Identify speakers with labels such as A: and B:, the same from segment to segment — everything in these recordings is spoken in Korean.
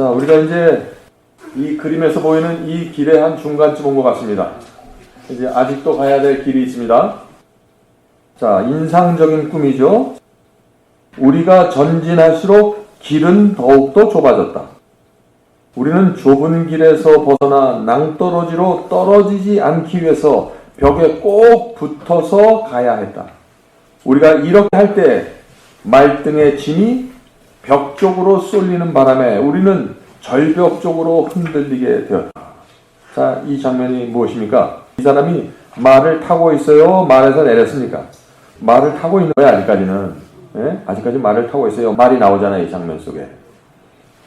A: 자, 우리가 이제 이 그림에서 보이는 이 길의 한 중간쯤 온 것 같습니다. 이제 아직도 가야 될 길이 있습니다. 자, 인상적인 꿈이죠. 우리가 전진할수록 길은 더욱더 좁아졌다. 우리는 좁은 길에서 벗어나 낭떠러지로 떨어지지 않기 위해서 벽에 꼭 붙어서 가야 했다. 우리가 이렇게 할 때 말등의 짐이 벽 쪽으로 쏠리는 바람에 우리는 절벽 쪽으로 흔들리게 되었다. 자, 이 장면이 무엇입니까? 이 사람이 말을 타고 있어요? 말에서 내렸습니까? 말을 타고 있는 거예요, 아직까지는. 예? 아직까지 말을 타고 있어요. 말이 나오잖아요, 이 장면 속에.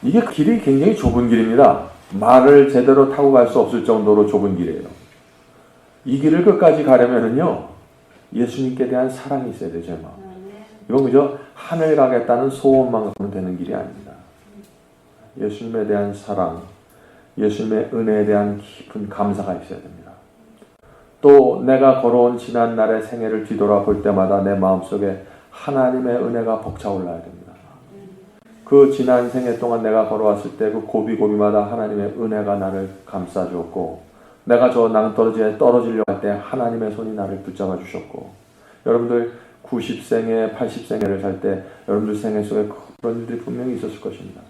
A: 이게 길이 굉장히 좁은 길입니다. 말을 제대로 타고 갈 수 없을 정도로 좁은 길이에요. 이 길을 끝까지 가려면은요, 예수님께 대한 사랑이 있어야 되죠, 뭐. 이건 그저 하늘 가겠다는 소원만 갖고는 되는 길이 아닙니다. 예수님에 대한 사랑, 예수님의 은혜에 대한 깊은 감사가 있어야 됩니다. 또 내가 걸어온 지난 날의 생애를 뒤돌아볼 때마다 내 마음속에 하나님의 은혜가 벅차올라야 됩니다. 그 지난 생애 동안 내가 걸어왔을 때 그 고비고비마다 하나님의 은혜가 나를 감싸주었고, 내가 저 낭떠러지에 떨어지려고 할 때 하나님의 손이 나를 붙잡아 주셨고, 여러분들 90생애, 80생애를 살 때 여러분들 생애 속에 그런 일들이 분명히 있었을 것입니다.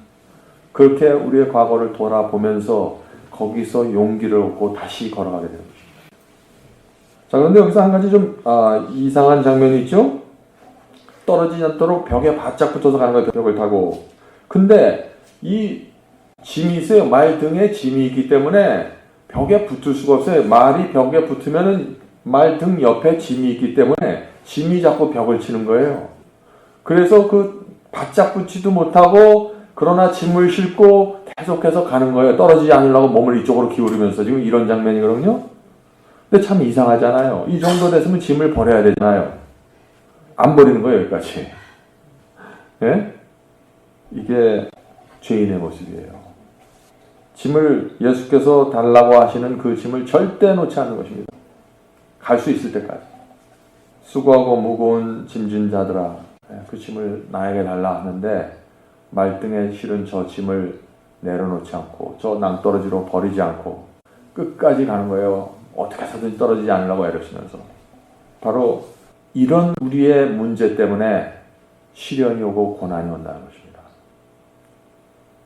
A: 그렇게 우리의 과거를 돌아보면서 거기서 용기를 얻고 다시 걸어가게 되는 것입니다. 자, 그런데 여기서 한 가지 좀 이상한 장면이 있죠? 떨어지지 않도록 벽에 바짝 붙어서 가는 거예요, 벽을 타고. 근데 이 짐이 있어요. 말 등에 짐이 있기 때문에 벽에 붙을 수가 없어요. 말이 벽에 붙으면은 말 등 옆에 짐이 있기 때문에 짐이 자꾸 벽을 치는 거예요. 그래서 그 바짝 붙지도 못하고 그러나 짐을 싣고 계속해서 가는 거예요. 떨어지지 않으려고 몸을 이쪽으로 기울이면서. 지금 이런 장면이거든요. 근데 참 이상하잖아요. 이 정도 됐으면 짐을 버려야 되잖아요. 안 버리는 거예요, 여기까지. 예? 이게 죄인의 모습이에요. 짐을 예수께서 달라고 하시는 그 짐을 절대 놓지 않는 것입니다. 갈 수 있을 때까지. 수고하고 무거운 짐진 자들아, 그 짐을 나에게 달라 하는데 말등에 실은 저 짐을 내려놓지 않고 저 낭떠러지로 버리지 않고 끝까지 가는 거예요. 어떻게 해서든 떨어지지 않으려고 애쓰면서. 바로 이런 우리의 문제 때문에 시련이 오고 고난이 온다는 것입니다.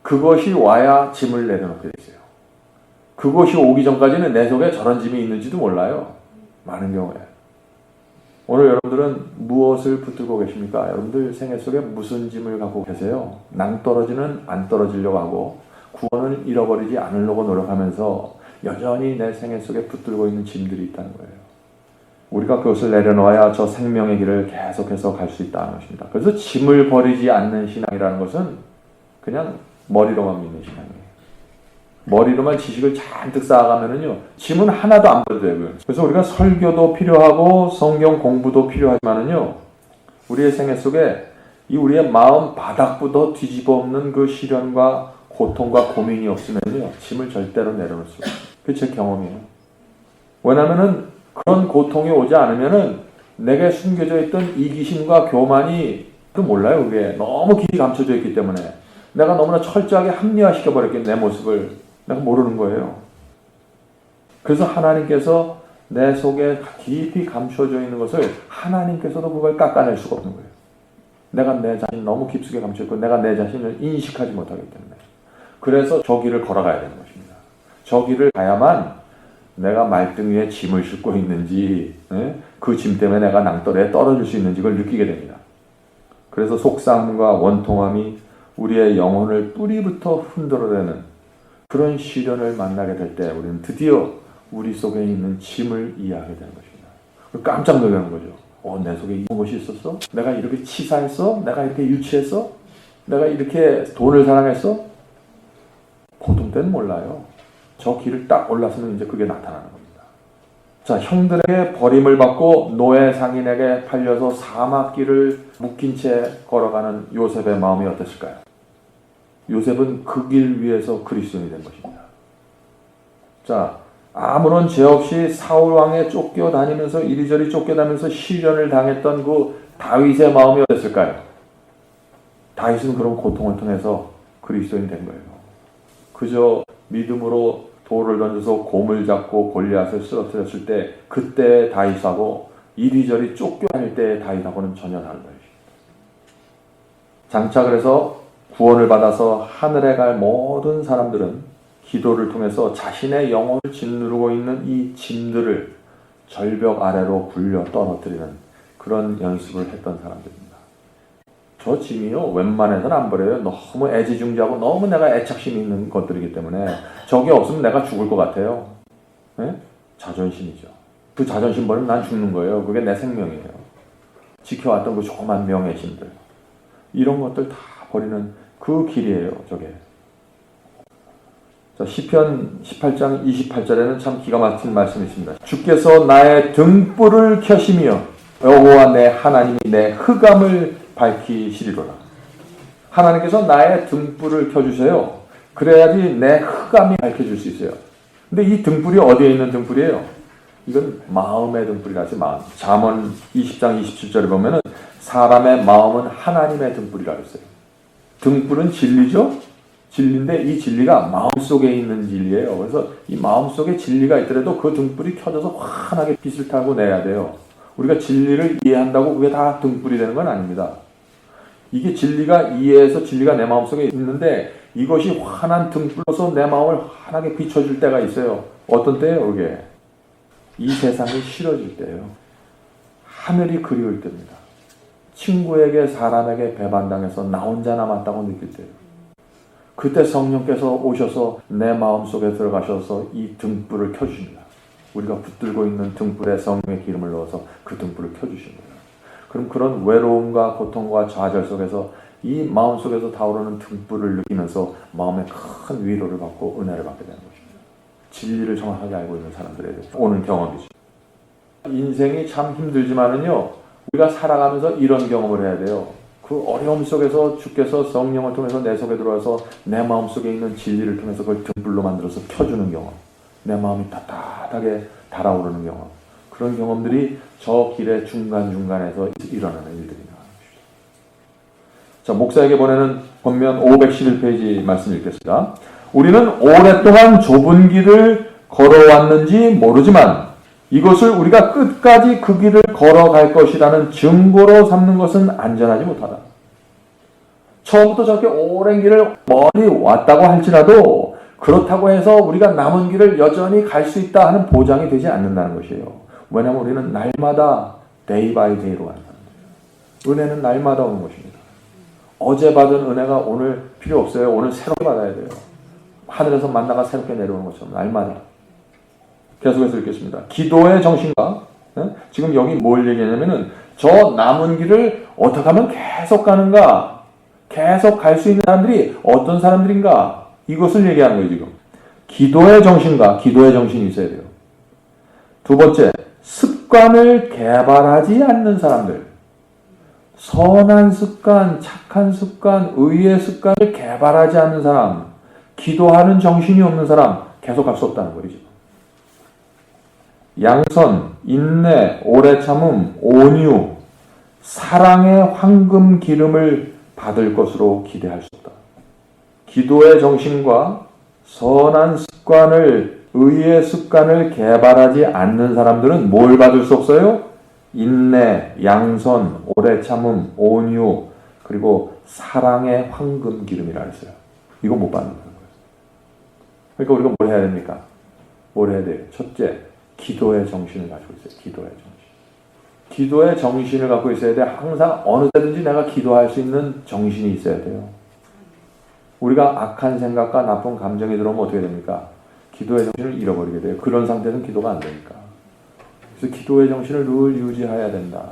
A: 그것이 와야 짐을 내려놓게 되어요. 그것이 오기 전까지는 내 속에 저런 짐이 있는지도 몰라요. 많은 경우에. 오늘 여러분들은 무엇을 붙들고 계십니까? 여러분들 생애 속에 무슨 짐을 갖고 계세요? 낭떠러지는 안 떨어지려고 하고 구원을 잃어버리지 않으려고 노력하면서 여전히 내 생애 속에 붙들고 있는 짐들이 있다는 거예요. 우리가 그것을 내려놓아야 저 생명의 길을 계속해서 갈 수 있다는 것입니다. 그래서 짐을 버리지 않는 신앙이라는 것은 그냥 머리로만 믿는 신앙이에요. 머리로만 지식을 잔뜩 쌓아가면은요, 짐은 하나도 안 버려도 되고요. 그래서 우리가 설교도 필요하고 성경 공부도 필요하지만은요, 우리의 생애 속에 이 우리의 마음 바닥부터 뒤집어 엎는 그 시련과 고통과 고민이 없으면요, 짐을 절대로 내려놓을 수가 없어요. 그게 제 경험이에요. 왜냐면은 그런 고통이 오지 않으면은 내게 숨겨져 있던 이기심과 교만이 그 몰라요. 그게 너무 깊이 감춰져 있기 때문에 내가 너무나 철저하게 합리화시켜버렸기 때문에 내 모습을 내가 모르는 거예요. 그래서 하나님께서 내 속에 깊이 감춰져 있는 것을 하나님께서도 그걸 깎아낼 수가 없는 거예요. 내가 내 자신을 너무 깊숙이 감춰있고 내가 내 자신을 인식하지 못하기 때문에. 그래서 저 길을 걸어가야 되는 것입니다. 저 길을 가야만 내가 말등 위에 짐을 싣고 있는지, 그 짐 때문에 내가 낭떠러지에 떨어질 수 있는지 그걸 느끼게 됩니다. 그래서 속상함과 원통함이 우리의 영혼을 뿌리부터 흔들어대는 그런 시련을 만나게 될 때 우리는 드디어 우리 속에 있는 짐을 이해하게 되는 것입니다. 깜짝 놀라는 거죠. 내 속에 이런 것이 있었어? 내가 이렇게 치사했어? 내가 이렇게 유치했어? 내가 이렇게 돈을 사랑했어? 고통 때는 몰라요. 저 길을 딱 올라서면 이제 그게 나타나는 겁니다. 자, 형들에게 버림을 받고 노예 상인에게 팔려서 사막길을 묶인 채 걸어가는 요셉의 마음이 어땠을까요? 요셉은 그 길 위에서 그리스도인이 된 것입니다. 자, 아무런 죄 없이 사울 왕에 쫓겨다니면서 이리저리 쫓겨다니면서 시련을 당했던 그 다윗의 마음이 어땠을까요? 다윗은 그런 고통을 통해서 그리스도인이 된 거예요. 그저 믿음으로 돌을 던져서 곰을 잡고 골리앗을 쓰러뜨렸을 때 그때 다윗하고 이리저리 쫓겨다닐 때 다윗하고는 전혀 다른 것입니다. 장차 그래서 구원을 받아서 하늘에 갈 모든 사람들은 기도를 통해서 자신의 영혼을 짓누르고 있는 이 짐들을 절벽 아래로 굴려 떨어뜨리는 그런 연습을 했던 사람들입니다. 저 짐이요 웬만해서는 안 버려요. 너무 애지중지하고 너무 내가 애착심이 있는 것들이기 때문에 저게 없으면 내가 죽을 것 같아요. 네? 자존심이죠. 그 자존심 버리면 난 죽는 거예요. 그게 내 생명이에요. 지켜왔던 그 조그만 명예심들 이런 것들 다 버리는 그 길이에요. 저게. 자, 시편 18장 28절에는 참 기가 막힌 말씀이 있습니다. 주께서 나의 등불을 켜시며 여호와 내 하나님이 내 흑암을 밝히시리로라. 하나님께서 나의 등불을 켜주세요. 그래야지 내 흑암이 밝혀질 수 있어요. 근데 이 등불이 어디에 있는 등불이에요? 이건 마음의 등불이라서 마음. 잠언 20장 27절에 보면은 사람의 마음은 하나님의 등불이라고 했어요. 등불은 진리죠? 진리인데 이 진리가 마음속에 있는 진리예요. 그래서 이 마음속에 진리가 있더라도 그 등불이 켜져서 환하게 빛을 타고 내야 돼요. 우리가 진리를 이해한다고 그게 다 등불이 되는 건 아닙니다. 이게 진리가 이해해서 진리가 내 마음속에 있는데 이것이 환한 등불로서 내 마음을 환하게 비춰줄 때가 있어요. 어떤 때예요? 그게 이 세상이 싫어질 때예요. 하늘이 그리울 때입니다. 친구에게 사람에게 배반당해서 나 혼자 남았다고 느낄 때예요. 그때 성령께서 오셔서 내 마음속에 들어가셔서 이 등불을 켜주십니다. 우리가 붙들고 있는 등불에 성령의 기름을 넣어서 그 등불을 켜주십니다. 그럼 그런 외로움과 고통과 좌절 속에서 이 마음속에서 타오르는 등불을 느끼면서 마음에 큰 위로를 받고 은혜를 받게 되는 것입니다. 진리를 정확하게 알고 있는 사람들에게 오는 경험이죠. 인생이 참 힘들지만은요, 우리가 살아가면서 이런 경험을 해야 돼요. 그 어려움 속에서 주께서 성령을 통해서 내 속에 들어와서 내 마음속에 있는 진리를 통해서 그걸 등불로 만들어서 켜주는 경험. 내 마음이 따뜻하게 달아오르는 경험. 그런 경험들이 저 길의 중간중간에서 일어나는 일들입니다. 자, 목사에게 보내는 본면 511페이지 말씀 읽겠습니다. 우리는 오랫동안 좁은 길을 걸어왔는지 모르지만 이것을 우리가 끝까지 그 길을 걸어갈 것이라는 증거로 삼는 것은 안전하지 못하다. 처음부터 저렇게 오랜 길을 멀리 왔다고 할지라도 그렇다고 해서 우리가 남은 길을 여전히 갈 수 있다 하는 보장이 되지 않는다는 것이에요. 왜냐하면 우리는 날마다 데이 바이 데이로 가는 사람들이에요. 은혜는 날마다 오는 것입니다. 어제 받은 은혜가 오늘 필요 없어요. 오늘 새롭게 받아야 돼요. 하늘에서 만나가 새롭게 내려오는 것처럼 날마다. 계속해서 읽겠습니다. 기도의 정신과 지금 여기 뭘 얘기하냐면은 저 남은 길을 어떻게 하면 계속 가는가, 계속 갈 수 있는 사람들이 어떤 사람들인가, 이것을 얘기하는 거예요. 지금 기도의 정신과 기도의 정신이 있어야 돼요. 두 번째, 습관을 개발하지 않는 사람들. 선한 습관, 착한 습관, 의의 습관을 개발하지 않는 사람, 기도하는 정신이 없는 사람, 계속 갈 수 없다는 거죠. 양선, 인내, 오래 참음, 온유, 사랑의 황금 기름을 받을 것으로 기대할 수 없다. 기도의 정신과 선한 습관을, 의의 습관을 개발하지 않는 사람들은 뭘 받을 수 없어요? 인내, 양선, 오래 참음, 온유, 그리고 사랑의 황금 기름이라 했어요. 이거 못 받는 거예요. 그러니까 우리가 뭘 해야 됩니까? 뭘 해야 돼요? 첫째, 기도의 정신을 가지고 있어요. 기도의 정신. 기도의 정신을 갖고 있어야 돼. 항상 어느 때든지 내가 기도할 수 있는 정신이 있어야 돼요. 우리가 악한 생각과 나쁜 감정이 들어오면 어떻게 됩니까? 기도의 정신을 잃어버리게 돼요. 그런 상태는 기도가 안 되니까. 그래서 기도의 정신을 늘 유지해야 된다.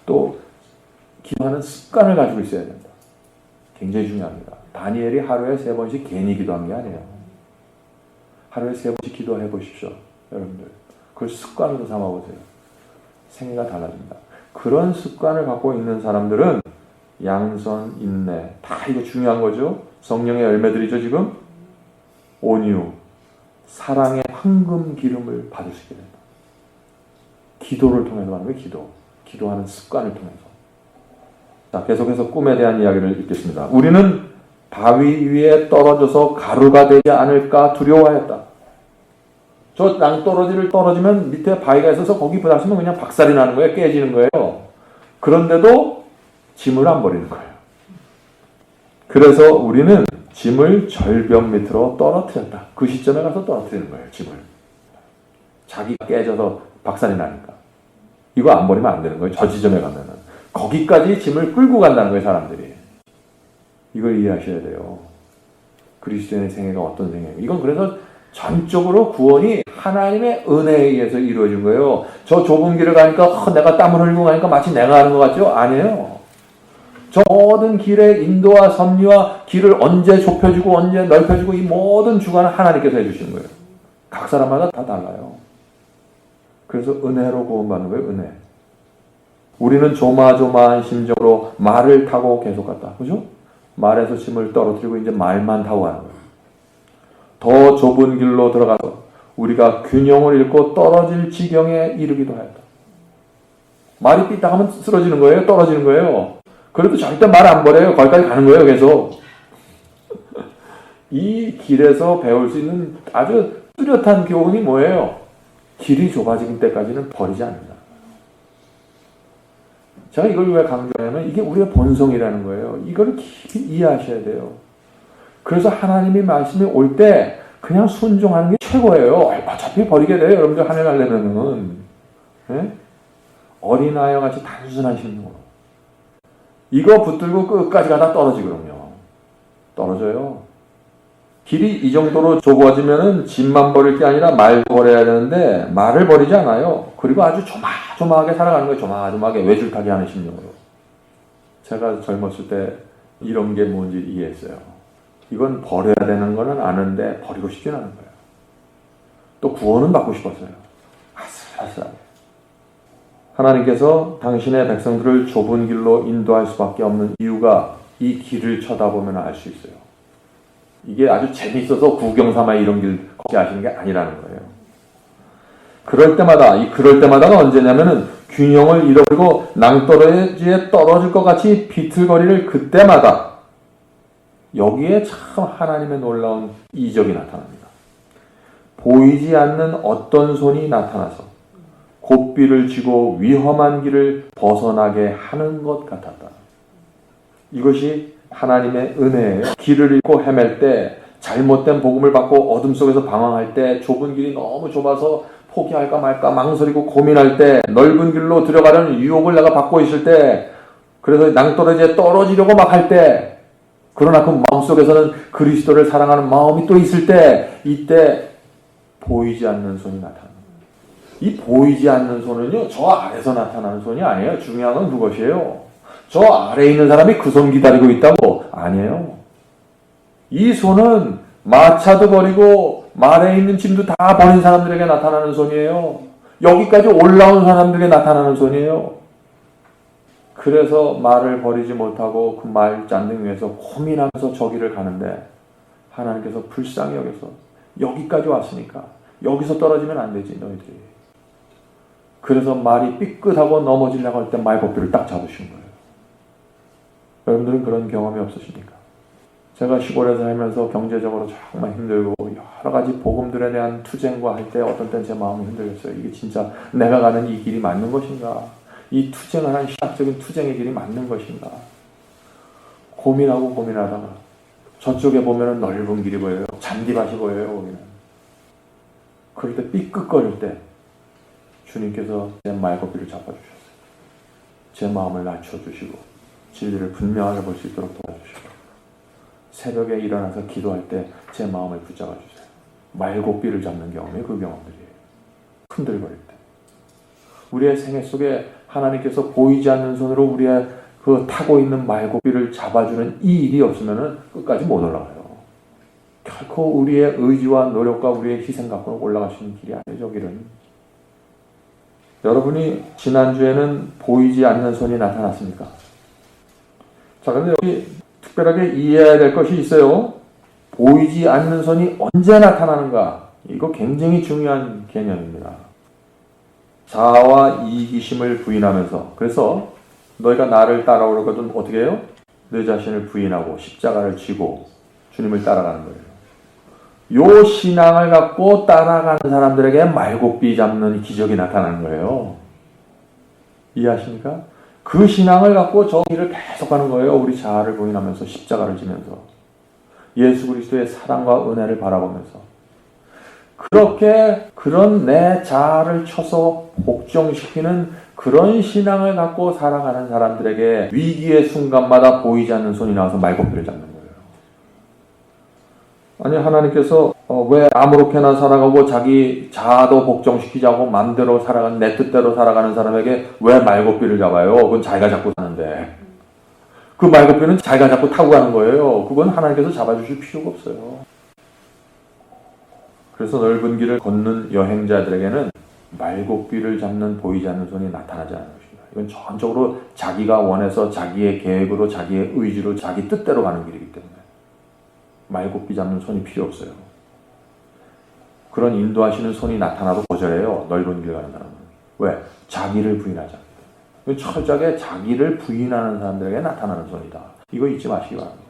A: 또 기도하는 습관을 가지고 있어야 된다. 굉장히 중요합니다. 다니엘이 하루에 3번씩 괜히 기도한 게 아니에요. 하루에 3번씩 기도해 보십시오. 여러분들. 그걸 습관으로 삼아보세요. 생애가 달라집니다. 그런 습관을 갖고 있는 사람들은 양선, 인내, 다 이거 중요한 거죠. 성령의 열매들이죠, 지금. 온유, 사랑의 황금 기름을 받을 수 있게 된다. 기도를 통해서 하는 거예요, 기도. 기도하는 습관을 통해서. 자, 계속해서 꿈에 대한 이야기를 읽겠습니다. 우리는 바위 위에 떨어져서 가루가 되지 않을까 두려워하였다. 저 낭떠러지를 떨어지면 밑에 바위가 있어서 거기 부딪히면 그냥 박살이 나는 거예요. 깨지는 거예요. 그런데도 짐을 안 버리는 거예요. 그래서 우리는 짐을 절벽 밑으로 떨어뜨렸다. 그 시점에 가서 떨어뜨리는 거예요. 짐을. 자기가 깨져서 박살이 나니까. 이거 안 버리면 안 되는 거예요. 저 지점에 가면은. 거기까지 짐을 끌고 간다는 거예요. 사람들이. 이걸 이해하셔야 돼요. 그리스도인의 생애가 어떤 생애예요. 이건 그래서 전적으로 구원이 하나님의 은혜에 의해서 이루어진 거예요. 저 좁은 길을 가니까 내가 땀을 흘리고 가니까 마치 내가 하는 것 같죠? 아니에요. 저 모든 길의 인도와 섭리와 길을 언제 좁혀주고 언제 넓혀주고 이 모든 주관은 하나님께서 해주시는 거예요. 각 사람마다 다 달라요. 그래서 은혜로 구원받는 거예요. 은혜. 우리는 조마조마한 심정으로 말을 타고 계속 갔다. 그죠? 말에서 짐을 떨어뜨리고 이제 말만 타고 가는 거예요. 더 좁은 길로 들어가서 우리가 균형을 잃고 떨어질 지경에 이르기도 하였다. 말이 삐딱하면 쓰러지는 거예요? 떨어지는 거예요? 그래도 절대 말 안 버려요. 거기까지 가는 거예요. 계속. 이 길에서 배울 수 있는 아주 뚜렷한 교훈이 뭐예요? 길이 좁아지는 때까지는 버리지 않는다. 제가 이걸 왜 강조하냐면 이게 우리의 본성이라는 거예요. 이걸 깊이 이해하셔야 돼요. 그래서 하나님의 말씀이 올 때 그냥 순종하는 게 최고예요. 어차피 버리게 돼요. 여러분들 하늘 가려면은. 네? 어린아이와 같이 단순한 심령으로. 이거 붙들고 끝까지 가다 떨어지거든요. 떨어져요. 길이 이 정도로 좁아지면은 짐만 버릴 게 아니라 말도 버려야 되는데 말을 버리지 않아요. 그리고 아주 조마조마하게 살아가는 거예요. 조마조마하게 외줄타기 하는 심령으로. 제가 젊었을 때 이런 게 뭔지 이해했어요. 이건 버려야 되는 거는 아는데 버리고 싶진 않은 거예요. 또 구원은 받고 싶었어요. 아슬아슬하게. 하나님께서 당신의 백성들을 좁은 길로 인도할 수밖에 없는 이유가 이 길을 쳐다보면 알 수 있어요. 이게 아주 재밌어서 구경 삼아 이런 길 걷게 하시는 게 아니라는 거예요. 그럴 때마다가 언제냐면은 균형을 잃어버리고 낭떠러지에 떨어질 것 같이 비틀거리를 그때마다 여기에 참 하나님의 놀라운 이적이 나타납니다. 보이지 않는 어떤 손이 나타나서 고삐를 쥐고 위험한 길을 벗어나게 하는 것 같았다. 이것이 하나님의 은혜예요. 길을 잃고 헤맬 때, 잘못된 복음을 받고 어둠 속에서 방황할 때, 좁은 길이 너무 좁아서 포기할까 말까 망설이고 고민할 때, 넓은 길로 들어가려는 유혹을 내가 받고 있을 때, 그래서 낭떠러지에 떨어지려고 막 할 때, 그러나 그 마음속에서는 그리스도를 사랑하는 마음이 또 있을 때, 이때 보이지 않는 손이 나타납니다. 이 보이지 않는 손은요, 저 아래서 나타나는 손이 아니에요. 중요한 건 그것이에요. 저 아래에 있는 사람이 그 손 기다리고 있다고? 아니에요. 이 손은 마차도 버리고 말에 있는 짐도 다 버린 사람들에게 나타나는 손이에요. 여기까지 올라온 사람들에게 나타나는 손이에요. 그래서 말을 버리지 못하고 그 말 잔등 위에서 고민하면서 저기를 가는데 하나님께서 불쌍히 여겨서 여기까지 왔으니까 여기서 떨어지면 안 되지 너희들이. 그래서 말이 삐끗하고 넘어지려고 할 때 말고삐를 딱 잡으신 거예요. 여러분들은 그런 경험이 없으십니까? 제가 시골에 살면서 경제적으로 정말 힘들고 여러 가지 복음들에 대한 투쟁과 할 때 어떤 때는 제 마음이 흔들렸어요. 이게 진짜 내가 가는 이 길이 맞는 것인가? 이 투쟁을 한 신학적인 투쟁의 길이 맞는 것인가? 고민하다가 저쪽에 보면은 넓은 길이 보여요. 잔디밭이 보여요. 거기는. 그럴 때 삐끗거릴 때 주님께서 제 말고삐를 잡아주셨어요. 제 마음을 낮춰주시고 진리를 분명하게 볼 수 있도록 도와주시고 새벽에 일어나서 기도할 때 제 마음을 붙잡아 주세요. 말고삐를 잡는 경험이 그 경험들이에요. 흔들거릴 때. 우리의 생애 속에 하나님께서 보이지 않는 손으로 우리의 그 타고 있는 말고삐를 잡아주는 이 일이 없으면 끝까지 못 올라가요. 결코 우리의 의지와 노력과 우리의 희생 갖고는 올라갈 수 있는 길이 아니죠. 길은. 여러분이 지난주에는 보이지 않는 손이 나타났습니까? 자, 그런데 여기 특별하게 이해해야 될 것이 있어요. 보이지 않는 손이 언제 나타나는가? 이거 굉장히 중요한 개념입니다. 자아와 이기심을 부인하면서, 그래서 너희가 나를 따라오려거든 어떻게 해요? 내 자신을 부인하고 십자가를 지고 주님을 따라가는 거예요. 요 신앙을 갖고 따라가는 사람들에게 말고삐 잡는 기적이 나타나는 거예요. 이해하십니까? 그 신앙을 갖고 저 길을 계속 가는 거예요. 우리 자아를 부인하면서 십자가를 지면서 예수 그리스도의 사랑과 은혜를 바라보면서 그렇게 그런 내 자아를 쳐서 복종시키는 그런 신앙을 갖고 살아가는 사람들에게 위기의 순간마다 보이지 않는 손이 나와서 말고삐를 잡는 거예요. 아니 하나님께서 왜 아무렇게나 살아가고 자기 자아도 복종시키자고 마음대로 살아가는 내 뜻대로 살아가는 사람에게 왜 말고삐를 잡아요? 그건 자기가 잡고 사는데 그 말고삐는 자기가 잡고 타고 가는 거예요. 그건 하나님께서 잡아주실 필요가 없어요. 그래서 넓은 길을 걷는 여행자들에게는 말고삐를 잡는 보이지 않는 손이 나타나지 않는 것입니다. 이건 전적으로 자기가 원해서 자기의 계획으로 자기의 의지로 자기 뜻대로 가는 길이기 때문에 말고삐 잡는 손이 필요 없어요. 그런 인도하시는 손이 나타나도 거절해요. 넓은 길 가는 사람은. 왜? 자기를 부인하지 않는다. 철저하게 자기를 부인하는 사람들에게 나타나는 손이다. 이거 잊지 마시기 바랍니다.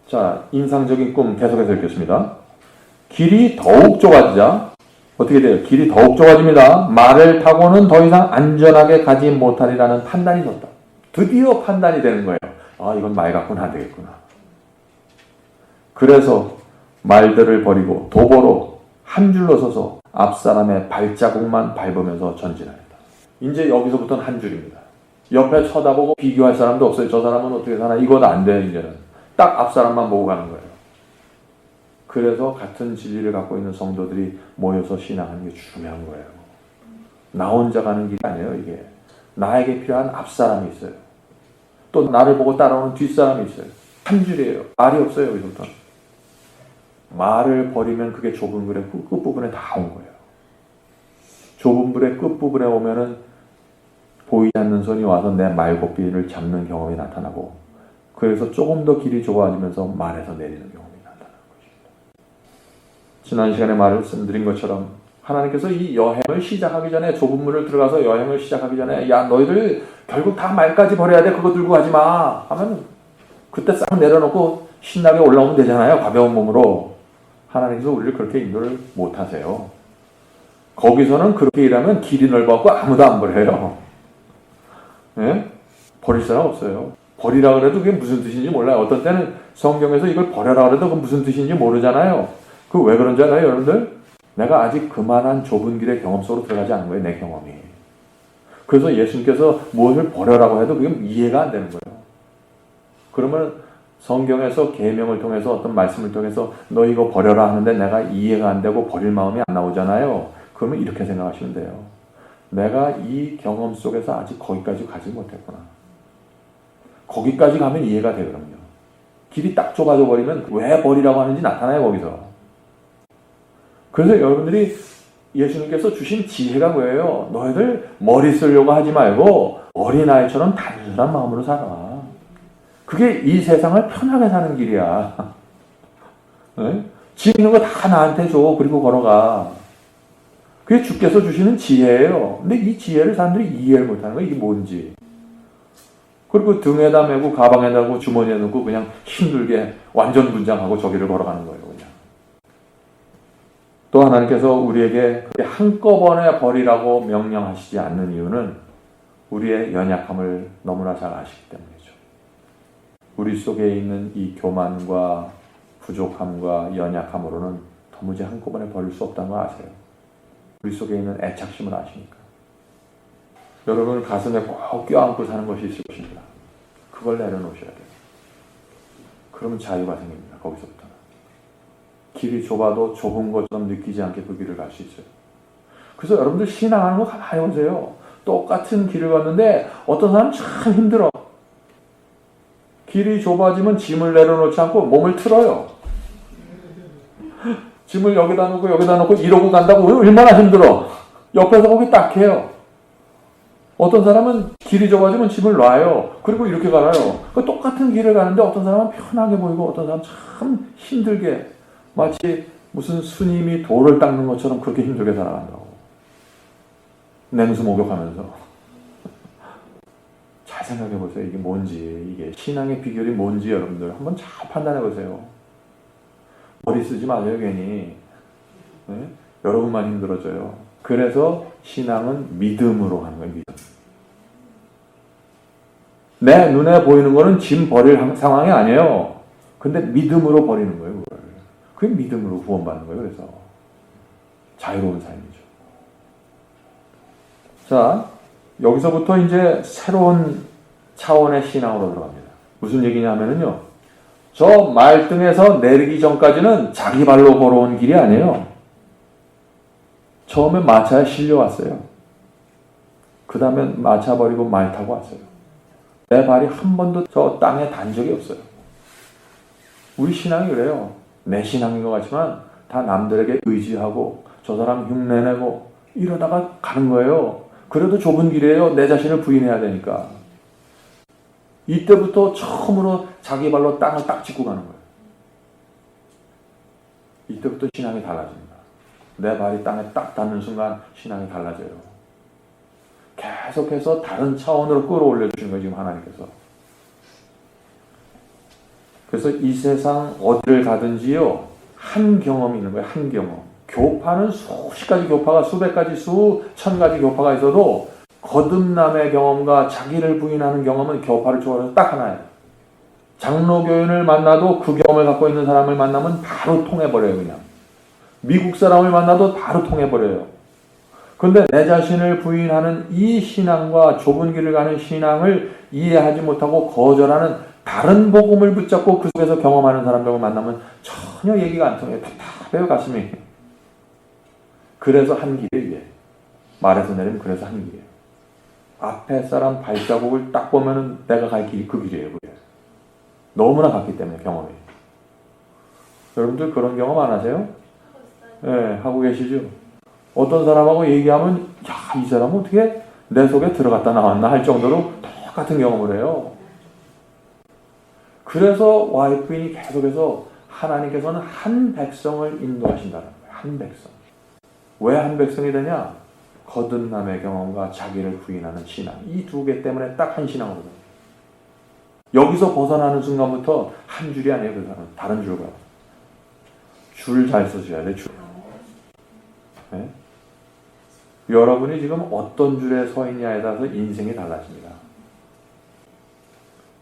A: 자, 인상적인 꿈 계속해서 읽겠습니다. 길이 더욱 좁아지자 어떻게 돼요? 길이 더욱 좁아집니다. 말을 타고는 더 이상 안전하게 가지 못하리라는 판단이 섰다. 드디어 판단이 되는 거예요. 아, 이건 말 갖고는 안 되겠구나. 그래서 말들을 버리고 도보로 한 줄로 서서 앞사람의 발자국만 밟으면서 전진하였다. 이제 여기서부터는 한 줄입니다. 옆에 쳐다보고 비교할 사람도 없어요. 저 사람은 어떻게 사나? 이건 안 돼, 이제는. 딱 앞사람만 보고 가는 거예요. 그래서 같은 진리를 갖고 있는 성도들이 모여서 신앙하는 게 중요한 거예요. 나 혼자 가는 길이 아니에요, 이게. 나에게 필요한 앞사람이 있어요. 또 나를 보고 따라오는 뒷사람이 있어요. 한 줄이에요. 말이 없어요, 여기서부터는. 말을 버리면 그게 좁은 불의 끝부분에 다 온 거예요. 좁은 불의 끝부분에 오면은 보이지 않는 손이 와서 내 말고삐를 잡는 경험이 나타나고 그래서 조금 더 길이 좁아지면서 말에서 내리는 경험이 나타나는 것입니다. 지난 시간에 말씀드린 것처럼 하나님께서 이 여행을 시작하기 전에 좁은 물을 들어가서 여행을 시작하기 전에 야 너희들 결국 다 말까지 버려야 돼. 그거 들고 가지 마. 하면 그때 싹 내려놓고 신나게 올라오면 되잖아요. 가벼운 몸으로. 하나님께서 우리를 그렇게 인도를 못하세요. 거기서는 그렇게 일하면 길이 넓어갖고 아무도 안 버려요. 예? 버릴 사람 없어요. 버리라 그래도 그게 무슨 뜻인지 몰라요. 어떤 때는 성경에서 이걸 버려라 그래도 그게 무슨 뜻인지 모르잖아요. 그 왜 그런지 알아요, 여러분들? 내가 아직 그만한 좁은 길의 경험 속으로 들어가지 않은 거예요, 내 경험이. 그래서 예수님께서 무엇을 버려라고 해도 그게 이해가 안 되는 거예요. 그러면 성경에서 계명을 통해서 어떤 말씀을 통해서 너 이거 버려라 하는데 내가 이해가 안 되고 버릴 마음이 안 나오잖아요. 그러면 이렇게 생각하시면 돼요. 내가 이 경험 속에서 아직 거기까지 가지 못했구나. 거기까지 가면 이해가 되거든요. 길이 딱 좁아져 버리면 왜 버리라고 하는지 나타나요, 거기서. 그래서 여러분들이 예수님께서 주신 지혜가 뭐예요? 너희들 머리 쓰려고 하지 말고 어린아이처럼 단순한 마음으로 살아. 그게 이 세상을 편하게 사는 길이야. 네? 집 있는 거 다 나한테 줘. 그리고 걸어가. 그게 주께서 주시는 지혜예요. 근데 이 지혜를 사람들이 이해를 못하는 거야. 이게 뭔지. 그리고 등에다 메고 가방에다 메고 주머니에 넣고 그냥 힘들게 완전 분장하고 저기를 걸어가는 거예요. 그냥. 또 하나님께서 우리에게 한꺼번에 버리라고 명령하시지 않는 이유는 우리의 연약함을 너무나 잘 아시기 때문이죠. 우리 속에 있는 이 교만과 부족함과 연약함으로는 도무지 한꺼번에 버릴 수 없다는 거 아세요? 우리 속에 있는 애착심을 아시니까. 여러분 가슴에 꼭 껴안고 사는 것이 있을 것입니다. 그걸 내려놓으셔야 돼요. 그러면 자유가 생깁니다. 거기서부터는. 길이 좁아도 좁은 것처럼 느끼지 않게 그 길을 갈 수 있어요. 그래서 여러분들 신앙하는 거 가만히 보세요. 똑같은 길을 걷는데 어떤 사람은 참 힘들어. 길이 좁아지면 짐을 내려놓지 않고 몸을 틀어요. 짐을 여기다 놓고 이러고 간다고 얼마나 힘들어. 옆에서 거기 딱 해요. 어떤 사람은 길이 좁아지면 짐을 놔요. 그리고 이렇게 가요. 그 똑같은 길을 가는데 어떤 사람은 편하게 보이고 어떤 사람은 참 힘들게 마치 무슨 스님이 돌을 닦는 것처럼 그렇게 힘들게 살아간다고. 냉수 목욕하면서. 잘 생각해 보세요. 이게 뭔지, 이게 신앙의 비결이 뭔지 여러분들 한번 잘 판단해 보세요. 머리 쓰지 마세요, 괜히. 네? 여러분만 힘들어져요. 그래서 신앙은 믿음으로 하는 거예요, 믿음. 내 눈에 보이는 거는 짐 버릴 상황이 아니에요. 근데 믿음으로 버리는 거예요, 그걸. 그게 믿음으로 구원받는 거예요, 그래서. 자유로운 삶이죠. 자, 여기서부터 이제 새로운 차원의 신앙으로 들어갑니다. 무슨 얘기냐 하면은요, 저 말등에서 내리기 전까지는 자기 발로 걸어온 길이 아니에요. 처음에 마차에 실려왔어요. 그 다음에 마차 버리고 말 타고 왔어요. 내 발이 한 번도 저 땅에 단 적이 없어요. 우리 신앙이 그래요. 내 신앙인 것 같지만 다 남들에게 의지하고 저 사람 흉내내고 이러다가 가는 거예요. 그래도 좁은 길이에요. 내 자신을 부인해야 되니까. 이때부터 처음으로 자기 발로 땅을 딱 짚고 가는 거예요. 이때부터 신앙이 달라집니다. 내 발이 땅에 딱 닿는 순간 신앙이 달라져요. 계속해서 다른 차원으로 끌어올려 주신 거예요, 지금 하나님께서. 그래서 이 세상 어디를 가든지요, 한 경험이 있는 거예요, 한 경험. 교파는 수십 가지 교파가, 수백 가지, 수천 가지 교파가 있어도 거듭남의 경험과 자기를 부인하는 경험은 교파를 초월해서 딱 하나예요. 장로교인을 만나도 그 경험을 갖고 있는 사람을 만나면 바로 통해버려요, 그냥. 미국 사람을 만나도 바로 통해버려요. 그런데 내 자신을 부인하는 이 신앙과 좁은 길을 가는 신앙을 이해하지 못하고 거절하는 다른 복음을 붙잡고 그 속에서 경험하는 사람들을 만나면 전혀 얘기가 안 통해요. 답답해요, 가슴이. 그래서 한 길이에요, 이게. 말에서 내리면 그래서 한 길이에요. 앞에 사람 발자국을 딱 보면은 내가 갈 길이 그 길이에요, 그게. 너무나 같기 때문에, 경험이. 여러분들 그런 경험 안 하세요? 네, 하고 계시죠? 어떤 사람하고 얘기하면, 야, 이 사람은 어떻게 내 속에 들어갔다 나왔나 할 정도로 똑같은 경험을 해요. 그래서 와이프인이 계속해서 하나님께서는 한 백성을 인도하신다는 거예요. 한 백성. 왜 한 백성이 되냐? 거듭남의 경험과 자기를 부인하는 신앙. 이 두 개 때문에 딱 한 신앙으로 돼요. 여기서 벗어나는 순간부터 한 줄이 아니에요, 그 사람은. 다른 줄과. 줄 잘 쓰셔야 돼, 줄. 네? 여러분이 지금 어떤 줄에 서 있냐에 따라서 인생이 달라집니다.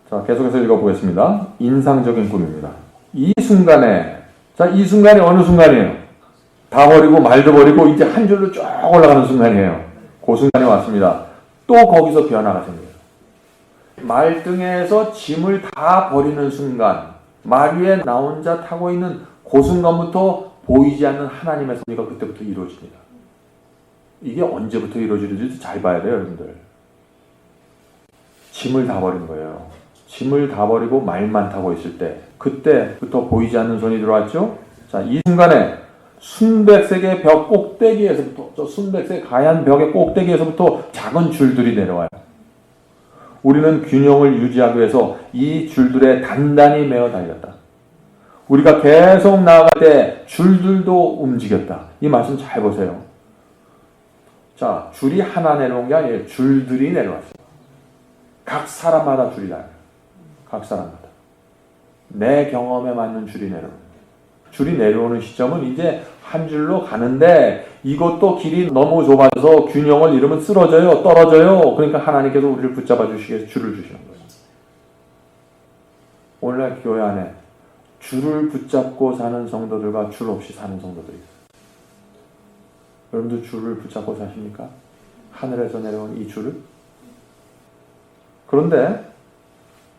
A: 자, 계속해서 읽어보겠습니다. 인상적인 꿈입니다. 이 순간에, 자, 이 순간이 어느 순간이에요? 다 버리고 말도 버리고 이제 한 줄로 쭉 올라가는 순간이에요. 그 순간이 왔습니다. 또 거기서 변화가 생겨요. 말등에서 짐을 다 버리는 순간, 말 위에 나 혼자 타고 있는 그 순간부터 보이지 않는 하나님의 섭리가 그때부터 이루어집니다. 이게 언제부터 이루어지는지 잘 봐야 돼요, 여러분들. 짐을 다 버린 거예요. 짐을 다 버리고 말만 타고 있을 때, 그때부터 보이지 않는 손이 들어왔죠? 자, 이 순간에 순백색의 벽 꼭대기에서부터, 저 순백색 하얀 벽의 꼭대기에서부터 작은 줄들이 내려와요. 우리는 균형을 유지하기 위해서 이 줄들에 단단히 매어 달렸다. 우리가 계속 나아갈 때 줄들도 움직였다. 이 말씀 잘 보세요. 자, 줄이 하나 내려온 게 아니에요. 줄들이 내려왔어요. 각 사람마다 줄이 달라요. 각 사람마다. 내 경험에 맞는 줄이 내려오는 거예요. 줄이 내려오는 시점은 이제 한 줄로 가는데 이것도 길이 너무 좁아져서 균형을 잃으면 쓰러져요. 떨어져요. 그러니까 하나님께서 우리를 붙잡아 주시기 위해서 줄을 주시는 거예요. 오늘날 교회 안에 줄을 붙잡고 사는 성도들과 줄 없이 사는 성도들이 있어요. 여러분들 줄을 붙잡고 사십니까? 하늘에서 내려온 이 줄을? 그런데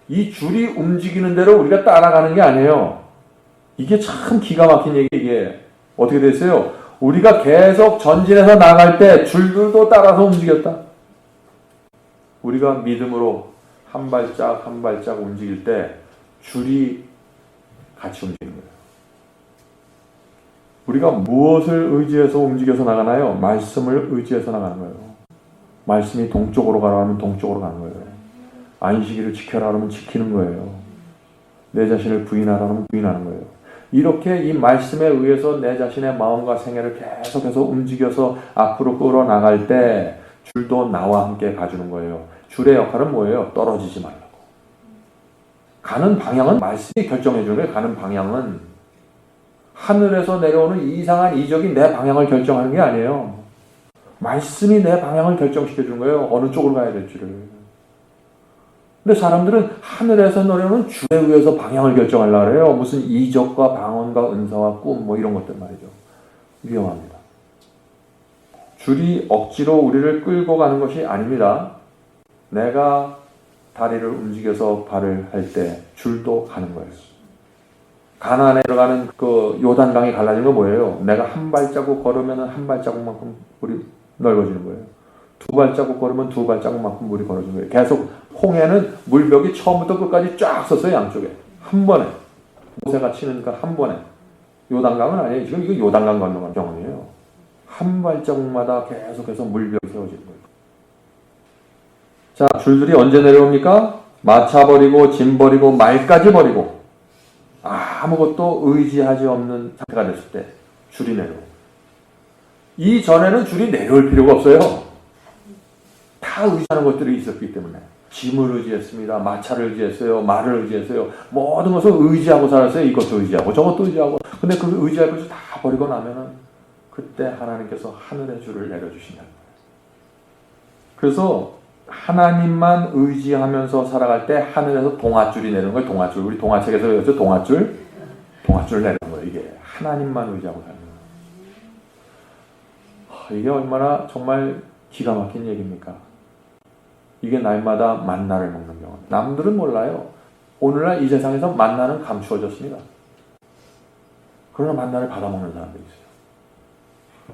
A: 이 줄이 움직이는 대로 우리가 따라가는 게 아니에요. 이게 참 기가 막힌 얘기. 이게 어떻게 됐어요? 우리가 계속 전진해서 나갈 때 줄들도 따라서 움직였다. 우리가 믿음으로 한 발짝 한 발짝 움직일 때 줄이 같이 움직이는 거예요. 우리가 무엇을 의지해서 움직여서 나가나요? 말씀을 의지해서 나가는 거예요. 말씀이 동쪽으로 가라 하면 동쪽으로 가는 거예요. 안식일을 지켜라 하면 지키는 거예요. 내 자신을 부인하라 하면 부인하는 거예요. 이렇게 이 말씀에 의해서 내 자신의 마음과 생애를 계속해서 움직여서 앞으로 끌어나갈 때 줄도 나와 함께 가주는 거예요. 줄의 역할은 뭐예요? 떨어지지 말라고. 가는 방향은 말씀이 결정해 주는 거예요. 가는 방향은 하늘에서 내려오는 이상한 이적이 내 방향을 결정하는 게 아니에요. 말씀이 내 방향을 결정시켜 주는 거예요. 어느 쪽으로 가야 될지를. 근데 사람들은 하늘에서 내려오는 줄에 의해서 방향을 결정하려고 해요. 무슨 이적과 방언과 은사와 꿈 뭐 이런 것들 말이죠. 위험합니다. 줄이 억지로 우리를 끌고 가는 것이 아닙니다. 내가 다리를 움직여서 발을 할 때 줄도 가는 거예요. 가나안에 들어가는 그 요단강이 갈라지는 건 뭐예요? 내가 한 발자국 걸으면 한 발자국만큼 물이 넓어지는 거예요. 두 발자국 걸으면 두 발자국만큼 물이 걸어지는 거예요. 계속 홍해는 물벽이 처음부터 끝까지 쫙 섰어요. 양쪽에. 한 번에. 모세가 치니까 한 번에. 요단강은 아니에요. 지금 이거 요단강 건너가는 경험이에요. 한 발자국마다 계속해서 물벽이 세워지는 거예요. 자, 줄들이 언제 내려옵니까? 마차 버리고 짐 버리고 말까지 버리고 아무것도 의지하지 없는 상태가 됐을 때 줄이 내려옵니다. 이전에는 줄이 내려올 필요가 없어요. 다 의지하는 것들이 있었기 때문에 짐을 의지했습니다. 마차를 의지했어요. 말을 의지했어요. 모든 것을 의지하고 살았어요. 이것도 의지하고 저것도 의지하고. 근데 그 의지할 것을 다 버리고 나면은 그때 하나님께서 하늘의 줄을 내려주신다. 그래서 하나님만 의지하면서 살아갈 때 하늘에서 동아줄이 내리는 거예요. 동아줄. 우리 동화책에서 배웠죠. 동아줄. 동아줄 내리는 거예요. 이게 하나님만 의지하고 사는 거예요. 이게 얼마나 정말 기가 막힌 얘기입니까? 이게 날마다 만나를 먹는 경우. 남들은 몰라요. 오늘날 이 세상에서 만나는 감추어졌습니다. 그러나 만나를 받아먹는 사람들이 있어요.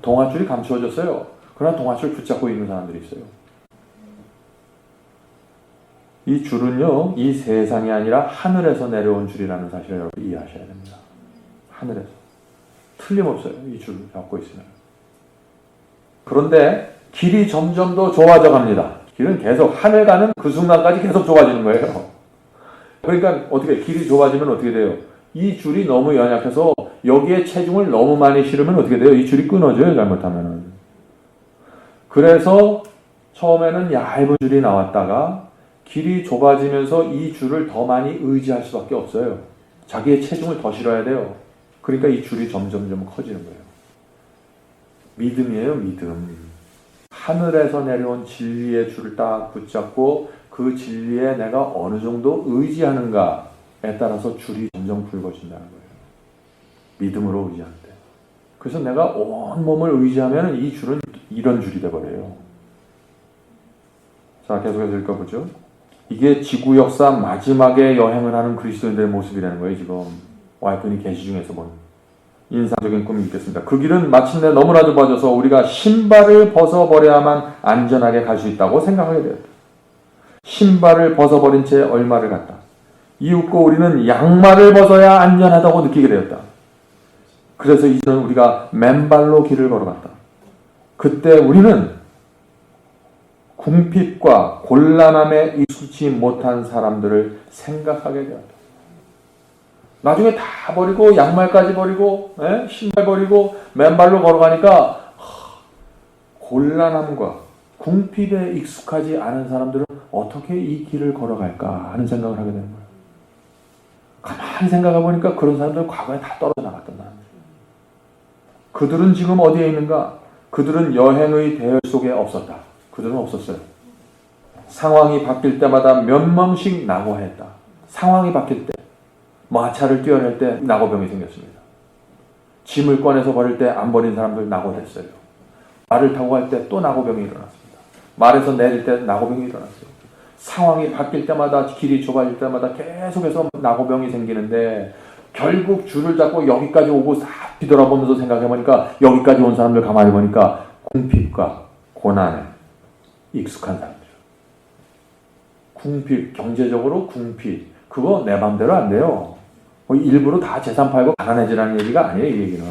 A: 동아줄이 감추어졌어요. 그러나 동아줄 붙잡고 있는 사람들이 있어요. 이 줄은요, 이 세상이 아니라 하늘에서 내려온 줄이라는 사실을 여러분 이해하셔야 됩니다. 하늘에서. 틀림없어요. 이 줄을 잡고 있으면. 그런데 길이 점점 더 좁아져 갑니다. 길은 계속 하늘 가는 그 순간까지 계속 좁아지는 거예요. 그러니까 어떻게 길이 좁아지면 어떻게 돼요? 이 줄이 너무 연약해서 여기에 체중을 너무 많이 실으면 어떻게 돼요? 이 줄이 끊어져요. 잘못하면은. 그래서 처음에는 얇은 줄이 나왔다가 길이 좁아지면서 이 줄을 더 많이 의지할 수밖에 없어요. 자기의 체중을 더 실어야 돼요. 그러니까 이 줄이 점점 커지는 거예요. 믿음이에요. 믿음. 하늘에서 내려온 진리의 줄을 딱 붙잡고 그 진리에 내가 어느 정도 의지하는가에 따라서 줄이 점점 굵어진다는 거예요. 믿음으로 의지할 때. 그래서 내가 온 몸을 의지하면 이 줄은 이런 줄이 돼버려요. 자, 계속해서 읽어보죠. 이게 지구 역사 마지막에 여행을 하는 그리스도인들의 모습이라는 거예요. 지금 와이프니 계시 중에서 본 인상적인 꿈이 있겠습니다. 그 길은 마침내 너무나 좁아져서 우리가 신발을 벗어버려야만 안전하게 갈 수 있다고 생각하게 되었다. 신발을 벗어버린 채 얼마를 갔다. 이윽고 우리는 양말을 벗어야 안전하다고 느끼게 되었다. 그래서 이제는 우리가 맨발로 길을 걸어갔다. 그때 우리는 궁핍과 곤란함에 익숙치 못한 사람들을 생각하게 되었다. 나중에 다 버리고 양말까지 버리고 신발 버리고 맨발로 걸어가니까 곤란함과 궁핍에 익숙하지 않은 사람들은 어떻게 이 길을 걸어갈까 하는 생각을 하게 되는 거예요. 가만히 생각해 보니까 그런 사람들은 과거에 다 떨어져 나갔던 사람들이에요. 그들은 지금 어디에 있는가? 그들은 여행의 대열 속에 없었다. 그들은 없었어요. 상황이 바뀔 때마다 몇 명씩 낙오했다. 상황이 바뀔 때 마차를 뛰어낼 때 낙오병이 생겼습니다. 짐을 꺼내서 버릴 때 안 버린 사람들 낙오됐어요. 말을 타고 갈 때 또 낙오병이 일어났습니다. 말에서 내릴 때 낙오병이 일어났어요. 상황이 바뀔 때마다 길이 좁아질 때마다 계속해서 낙오병이 생기는데 결국 줄을 잡고 여기까지 오고 싹 뒤돌아보면서 생각해보니까 여기까지 온 사람들 가만히 보니까 궁핍과 고난에 익숙한 사람들. 궁핍, 경제적으로 궁핍. 그거 내 맘대로 안 돼요. 일부러 다 재산 팔고 가난해지라는 얘기가 아니에요. 이 얘기는.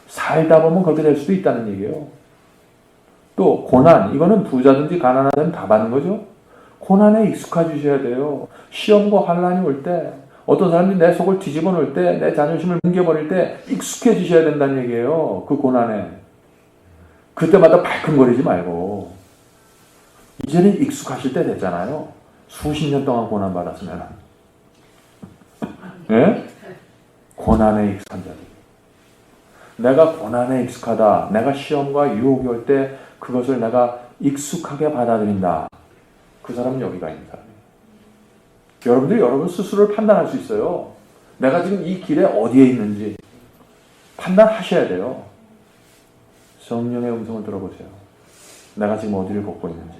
A: 살다 보면 그렇게 될 수도 있다는 얘기예요. 또 고난. 이거는 부자든지 가난하든 다 받는 거죠. 고난에 익숙해지셔야 돼요. 시험과 환난이 올 때 어떤 사람들이 내 속을 뒤집어 놓을 때 내 자존심을 뭉개버릴 때 익숙해지셔야 된다는 얘기예요. 그 고난에. 그때마다 발끈거리지 말고 이제는 익숙하실 때 됐잖아요. 수십 년 동안 고난 받았으면. 예? 고난에 익숙한 자들. 내가 고난에 익숙하다. 내가 시험과 유혹이 올 때 그것을 내가 익숙하게 받아들인다. 그 사람은 여기가 있는 사람이에요. 여러분들이 여러분 스스로를 판단할 수 있어요. 내가 지금 이 길에 어디에 있는지 판단하셔야 돼요. 성령의 음성을 들어보세요. 내가 지금 어디를 걷고 있는지.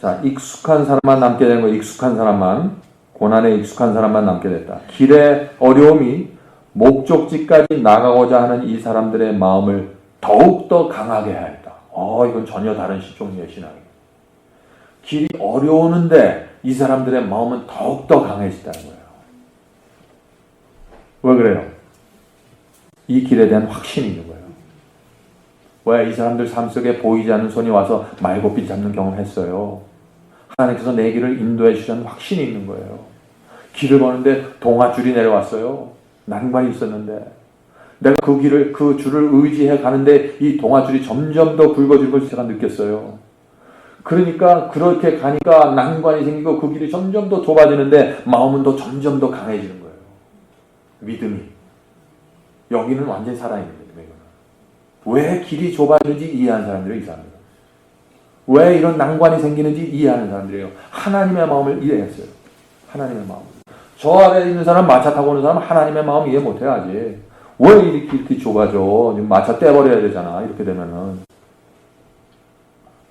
A: 자, 익숙한 사람만 남게 되는 거예요. 익숙한 사람만. 고난에 익숙한 사람만 남게 됐다. 길의 어려움이 목적지까지 나가고자 하는 이 사람들의 마음을 더욱더 강하게 해야 했다. 이건 전혀 다른 종류의 신앙이에요. 길이 어려우는데 이 사람들의 마음은 더욱더 강해지다는 거예요. 왜 그래요? 이 길에 대한 확신이 있는 거예요. 왜 이 사람들 삶 속에 보이지 않는 손이 와서 말고빛 잡는 경험을 했어요. 하나님께서 내 길을 인도해 주시는 확신이 있는 거예요. 길을 보는데 동아줄이 내려왔어요. 난관이 있었는데 내가 그 길을, 그 줄을 의지해 가는데 이 동아줄이 점점 더 굵어지는 것을 제가 느꼈어요. 그러니까 그렇게 가니까 난관이 생기고 그 길이 점점 더 좁아지는데 마음은 더 점점 더 강해지는 거예요. 믿음이. 여기는 완전히 살아있는 믿음이에요. 왜 길이 좁아지는지 이해하는 사람들이에요. 이 사람들은. 왜 이런 난관이 생기는지 이해하는 사람들이에요. 하나님의 마음을 이해했어요. 하나님의 마음. 저 아래에 있는 사람, 마차 타고 오는 사람은 하나님의 마음 이해 못해요. 아직. 왜 이렇게 좁아져? 지금 마차 떼버려야 되잖아. 이렇게 되면은.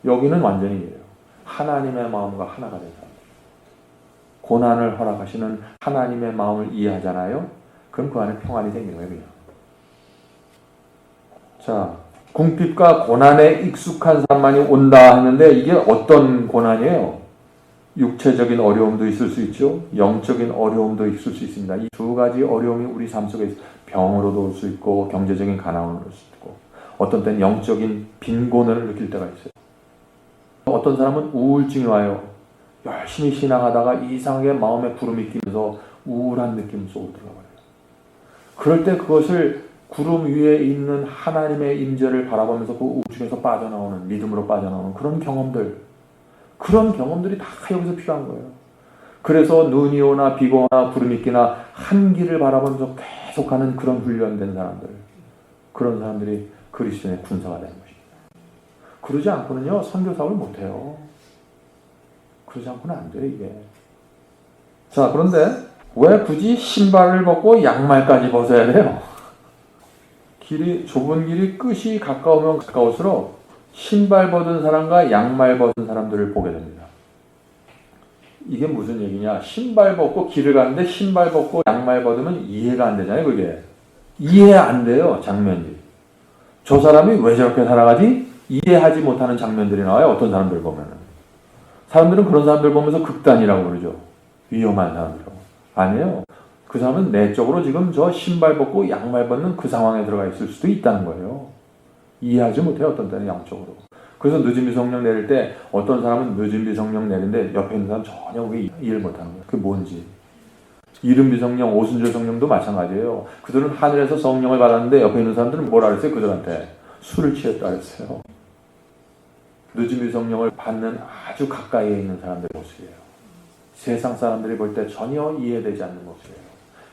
A: 여기는 완전히 이해해요. 하나님의 마음과 하나가 된 사람. 고난을 허락하시는 하나님의 마음을 이해하잖아요. 그럼 그 안에 평안이 생기는 거예요. 그냥. 자, 궁핍과 고난에 익숙한 사람만이 온다 하는데 이게 어떤 고난이에요? 육체적인 어려움도 있을 수 있죠. 영적인 어려움도 있을 수 있습니다. 이 두 가지 어려움이 우리 삶 속에 병으로도 올 수 있고 경제적인 가난으로 올 수 있고 어떤 때는 영적인 빈곤을 느낄 때가 있어요. 어떤 사람은 우울증이 와요. 열심히 신앙하다가 이상하게 마음에 구름이 끼면서 우울한 느낌 속으로 들어가요. 그럴 때 그것을 구름 위에 있는 하나님의 임재를 바라보면서 그 우울증에서 빠져나오는, 믿음으로 빠져나오는 그런 경험들이 다 여기서 필요한 거예요. 그래서 눈이 오나 비가 오나 구름이 끼나 한 길을 바라보면서 계속하는 그런 훈련된 사람들, 그런 사람들이 그리스도인의 군사가 되는 것입니다. 그러지 않고는요 선교사업을 못해요. 그러지 않고는 안 돼요 이게. 자, 그런데 왜 굳이 신발을 벗고 양말까지 벗어야 돼요? 좁은 길이 끝이 가까우면 가까울수록 신발 벗은 사람과 양말 벗은 사람들을 보게 됩니다. 이게 무슨 얘기냐? 신발 벗고 길을 가는데 신발 벗고 양말 벗으면 이해가 안 되잖아요, 그게. 이해 안 돼요, 장면이. 저 사람이 왜 저렇게 살아가지? 이해하지 못하는 장면들이 나와요, 어떤 사람들 보면은. 사람들은 그런 사람들 보면서 극단이라고 그러죠. 위험한 사람들이라고. 아니에요. 그 사람은 내적으로 지금 저 신발 벗고 양말 벗는 그 상황에 들어가 있을 수도 있다는 거예요. 이해하지 못해요, 어떤 때는 양적으로. 그래서 늦은 비성령 내릴 때 어떤 사람은 늦은 비성령 내리는데 옆에 있는 사람 전혀 그게 이해를 못하는 거예요. 그게 뭔지. 이른 비성령, 오순절 성령도 마찬가지예요. 그들은 하늘에서 성령을 받았는데 옆에 있는 사람들은 뭐라 그랬어요? 그들한테 술을 취했다 그랬어요. 늦은 비성령을 받는 아주 가까이에 있는 사람들의 모습이에요. 세상 사람들이 볼 때 전혀 이해되지 않는 모습이에요.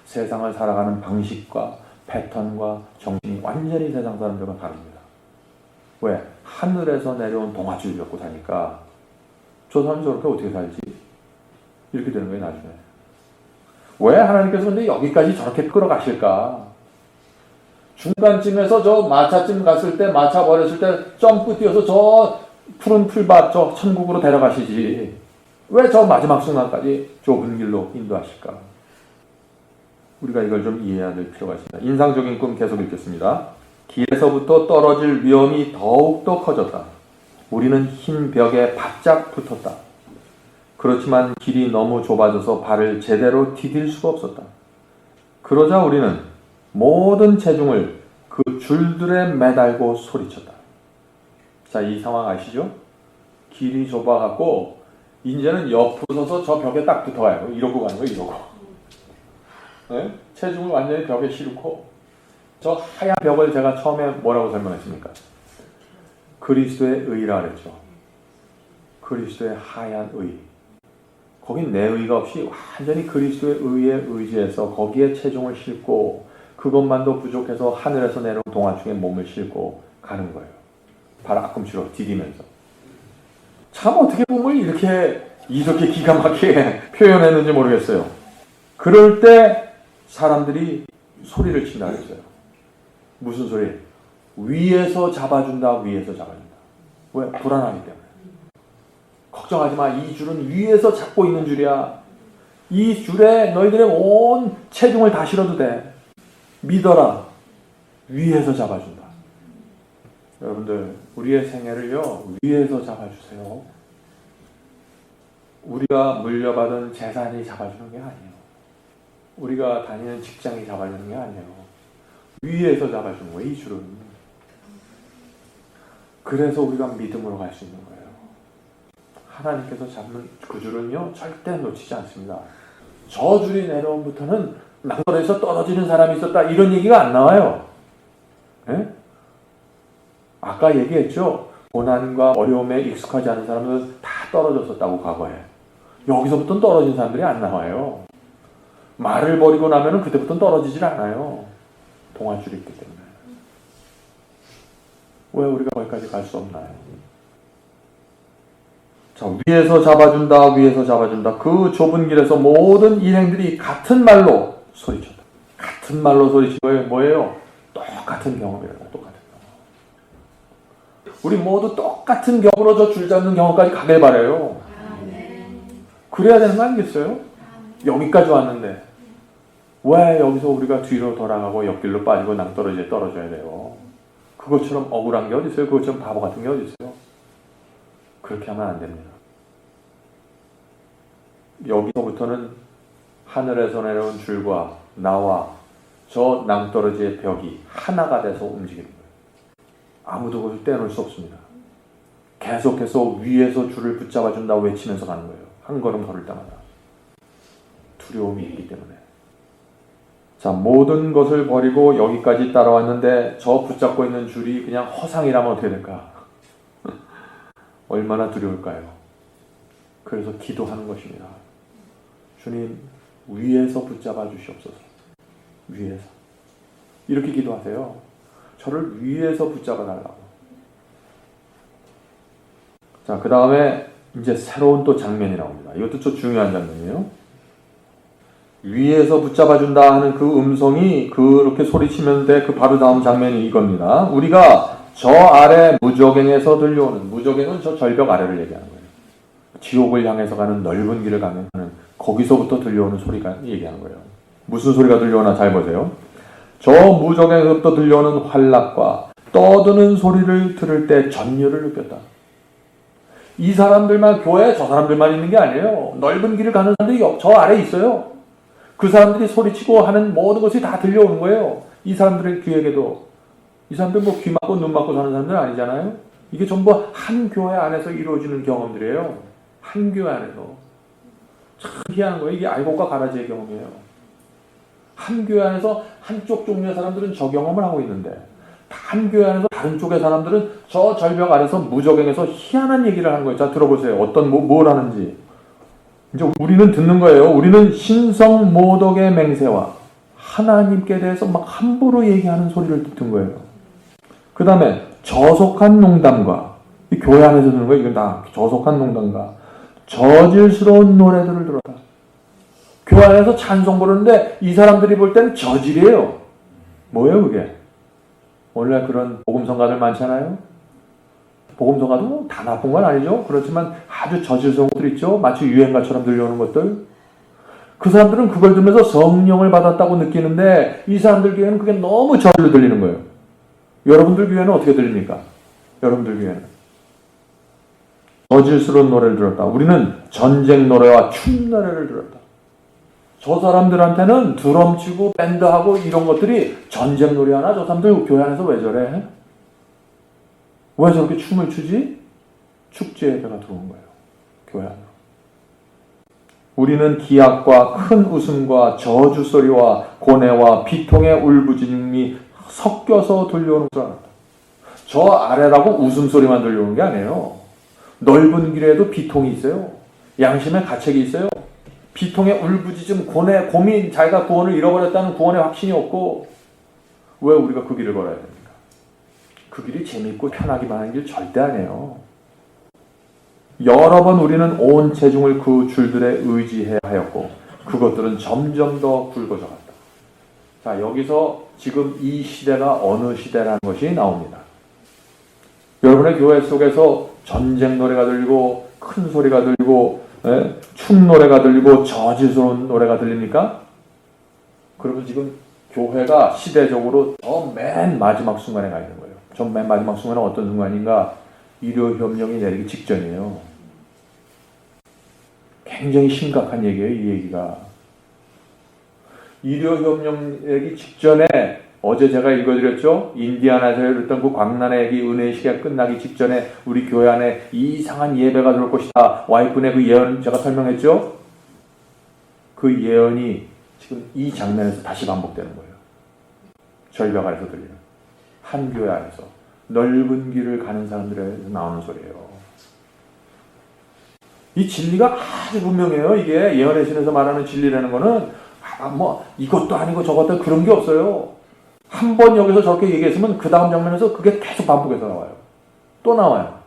A: 세상을 살아가는 방식과 패턴과 정신이 완전히 세상 사람들과 다릅니다. 왜? 하늘에서 내려온 동아줄 갖고 사니까 저 사람이 저렇게 어떻게 살지? 이렇게 되는 거예요, 나중에. 왜 하나님께서 근데 여기까지 저렇게 끌어가실까? 중간쯤에서 저 마차쯤 갔을 때, 마차 버렸을 때 점프 뛰어서 저 푸른 풀밭, 저 천국으로 데려가시지. 왜 저 마지막 순간까지 좁은 길로 인도하실까? 우리가 이걸 좀 이해해야 될 필요가 있습니다. 인상적인 꿈 계속 읽겠습니다. 길에서부터 떨어질 위험이 더욱더 커졌다. 우리는 흰 벽에 바짝 붙었다. 그렇지만 길이 너무 좁아져서 발을 제대로 디딜 수가 없었다. 그러자 우리는 모든 체중을 그 줄들에 매달고 소리쳤다. 자, 이 상황 아시죠? 길이 좁아갖고 이제는 옆으로 서서 저 벽에 딱 붙어가요. 이러고 가는 거예요, 이러고. 네? 체중을 완전히 벽에 싣고 저 하얀 벽을 제가 처음에 뭐라고 설명했습니까? 그리스도의 의라 그랬죠. 그리스도의 하얀 의. 거긴 내 의가 없이 완전히 그리스도의 의에 의지해서 거기에 체중을 싣고 그것만도 부족해서 하늘에서 내려온 동화중에 몸을 싣고 가는 거예요. 발 앞꿈치로 디디면서. 참 어떻게 보면 이렇게 기가 막히게 표현했는지 모르겠어요. 그럴 때 사람들이 소리를 친다 그랬어요. 무슨 소리? 위에서 잡아준다, 위에서 잡아준다. 왜? 불안하기 때문에. 걱정하지 마. 이 줄은 위에서 잡고 있는 줄이야. 이 줄에 너희들의 온 체중을 다 실어도 돼. 믿어라. 위에서 잡아준다. 여러분들, 우리의 생애를요, 위에서 잡아주세요. 우리가 물려받은 재산이 잡아주는 게 아니에요. 우리가 다니는 직장이 잡아주는 게 아니에요. 위에서 잡아주는 거예요, 이 줄은. 그래서 우리가 믿음으로 갈 수 있는 거예요. 하나님께서 잡는 그 줄은요, 절대 놓치지 않습니다. 저 줄이 내려온부터는 낭떠러지에서 떨어지는 사람이 있었다, 이런 얘기가 안 나와요. 네? 아까 얘기했죠. 고난과 어려움에 익숙하지 않은 사람은 다 떨어졌었다고, 과거에. 여기서부터는 떨어진 사람들이 안 나와요. 말을 버리고 나면은 그때부터는 떨어지질 않아요. 동아줄이 있기 때문에. 왜 우리가 거기까지 갈 수 없나요? 자, 위에서 잡아준다, 위에서 잡아준다. 그 좁은 길에서 모든 일행들이 같은 말로 소리쳤다. 같은 말로 소리친 거예요. 뭐예요? 똑같은 경험이라다. 똑같은 경험. 우리 모두 똑같은 경험으로 저 줄 잡는 경험까지 가길 바래요. 그래야 되는 거 아니겠어요? 여기까지 왔는데 왜 여기서 우리가 뒤로 돌아가고 옆길로 빠지고 낭떠러지에 떨어져야 돼요? 그것처럼 억울한 게 어디 있어요? 그것처럼 바보 같은 게 어디 있어요? 그렇게 하면 안 됩니다. 여기서부터는 하늘에서 내려온 줄과 나와 저 낭떠러지의 벽이 하나가 돼서 움직이는 거예요. 아무도 그것을 떼어놓을 수 없습니다. 계속해서 위에서 줄을 붙잡아준다고 외치면서 가는 거예요. 한 걸음 걸을 때마다. 두려움이 있기 때문에. 자, 모든 것을 버리고 여기까지 따라왔는데 저 붙잡고 있는 줄이 그냥 허상이라면 어떻게 될까? 얼마나 두려울까요? 그래서 기도하는 것입니다. 주님, 위에서 붙잡아 주시옵소서. 위에서. 이렇게 기도하세요. 저를 위에서 붙잡아 달라고. 자, 그 다음에 이제 새로운 또 장면이 나옵니다. 이것도 좀 중요한 장면이에요. 위에서 붙잡아 준다 하는 그 음성이 그렇게 소리치면서 그 바로 다음 장면이 이겁니다. 우리가 저 아래 무저갱에서 들려오는, 무저갱은 저 절벽 아래를 얘기하는 거예요. 지옥을 향해서 가는 넓은 길을 가면 거기서부터 들려오는 소리가 얘기하는 거예요. 무슨 소리가 들려오나 잘 보세요. 저 무저갱에서부터 들려오는 환락과 떠드는 소리를 들을 때 전율을 느꼈다. 이 사람들만 교회에 저 사람들만 있는 게 아니에요. 넓은 길을 가는 사람들이 저 아래에 있어요. 그 사람들이 소리치고 하는 모든 것이 다 들려오는 거예요. 이 사람들의 귀에게도. 이 사람들 뭐 귀 막고 눈 막고 사는 사람들 아니잖아요. 이게 전부 한 교회 안에서 이루어지는 경험들이에요. 한 교회 안에서. 참 희한한 거예요. 이게 알곡과 가라지의 경험이에요. 한 교회 안에서 한쪽 종류의 사람들은 저 경험을 하고 있는데 한 교회 안에서 다른 쪽의 사람들은 저 절벽 아래서 무저갱에서 희한한 얘기를 하는 거예요. 자, 들어보세요. 어떤 뭘 하는지. 이제 우리는 듣는 거예요. 우리는 신성 모독의 맹세와 하나님께 대해서 막 함부로 얘기하는 소리를 듣는 거예요. 그 다음에 저속한 농담과, 이 교회 안에서 듣는 거예요. 이건 다 저속한 농담과 저질스러운 노래들을 들었다. 교회 안에서 찬송 부르는데 이 사람들이 볼 때는 저질이에요. 뭐예요 그게? 원래 그런 복음성가들 많잖아요. 복음성가도 뭐 다 나쁜 건 아니죠. 그렇지만 아주 저질스러운 것들 있죠. 마치 유행가처럼 들려오는 것들. 그 사람들은 그걸 들으면서 성령을 받았다고 느끼는데 이 사람들 귀에는 그게 너무 저질로 들리는 거예요. 여러분들 귀에는 어떻게 들립니까? 여러분들 귀에는 저질스러운 노래를 들었다. 우리는 전쟁 노래와 춤 노래를 들었다. 저 사람들한테는 드럼 치고 밴드하고 이런 것들이 전쟁 노래 하나? 저 사람들 교회 안에서 왜 저래? 왜 저렇게 춤을 추지? 축제에 배가 들어온 거예요. 교회 안으로. 우리는 기악과 큰 웃음과 저주 소리와 고뇌와 비통의 울부짖음이 섞여서 들려오는 줄 알았다. 저 아래라고 웃음소리만 들려오는 게 아니에요. 넓은 길에도 비통이 있어요. 양심의 가책이 있어요. 비통의 울부짖음, 고민, 자기가 구원을 잃어버렸다는 구원의 확신이 없고, 왜 우리가 그 길을 걸어야 됩니까? 그 길이 재밌고 편하기만 하는 길 절대 아니에요. 여러 번 우리는 온 체중을 그 줄들에 의지해야 하였고, 그것들은 점점 더 굵어져 갔다. 자, 여기서 지금 이 시대가 어느 시대라는 것이 나옵니다. 여러분의 교회 속에서 전쟁 노래가 들리고, 큰 소리가 들리고, 춤 노래가 들리고, 저질스러운 노래가 들립니까? 그러면 지금 교회가 시대적으로 저 맨 마지막 순간에 가 있는 거예요. 저 맨 마지막 순간은 어떤 순간인가? 일요협령이 내리기 직전이에요. 굉장히 심각한 얘기예요, 이 얘기가. 일요협령 내리기 직전에 어제 제가 읽어드렸죠? 인디아나에서 열렸던 그 광란의 얘기, 은혜의 시기가 끝나기 직전에 우리 교회 안에 이상한 예배가 들어올 것이다. 와이프네 그 예언 제가 설명했죠? 그 예언이 지금 이 장면에서 다시 반복되는 거예요. 절벽 아래서 들리는. 한 교회 안에서. 넓은 길을 가는 사람들에서 나오는 소리예요. 이 진리가 아주 분명해요. 이게 예언의 신에서 말하는 진리라는 거는 이것도 아니고 저것도 그런 게 없어요. 한 번 여기서 저렇게 얘기했으면 그 다음 장면에서 그게 계속 반복해서 나와요. 또 나와요.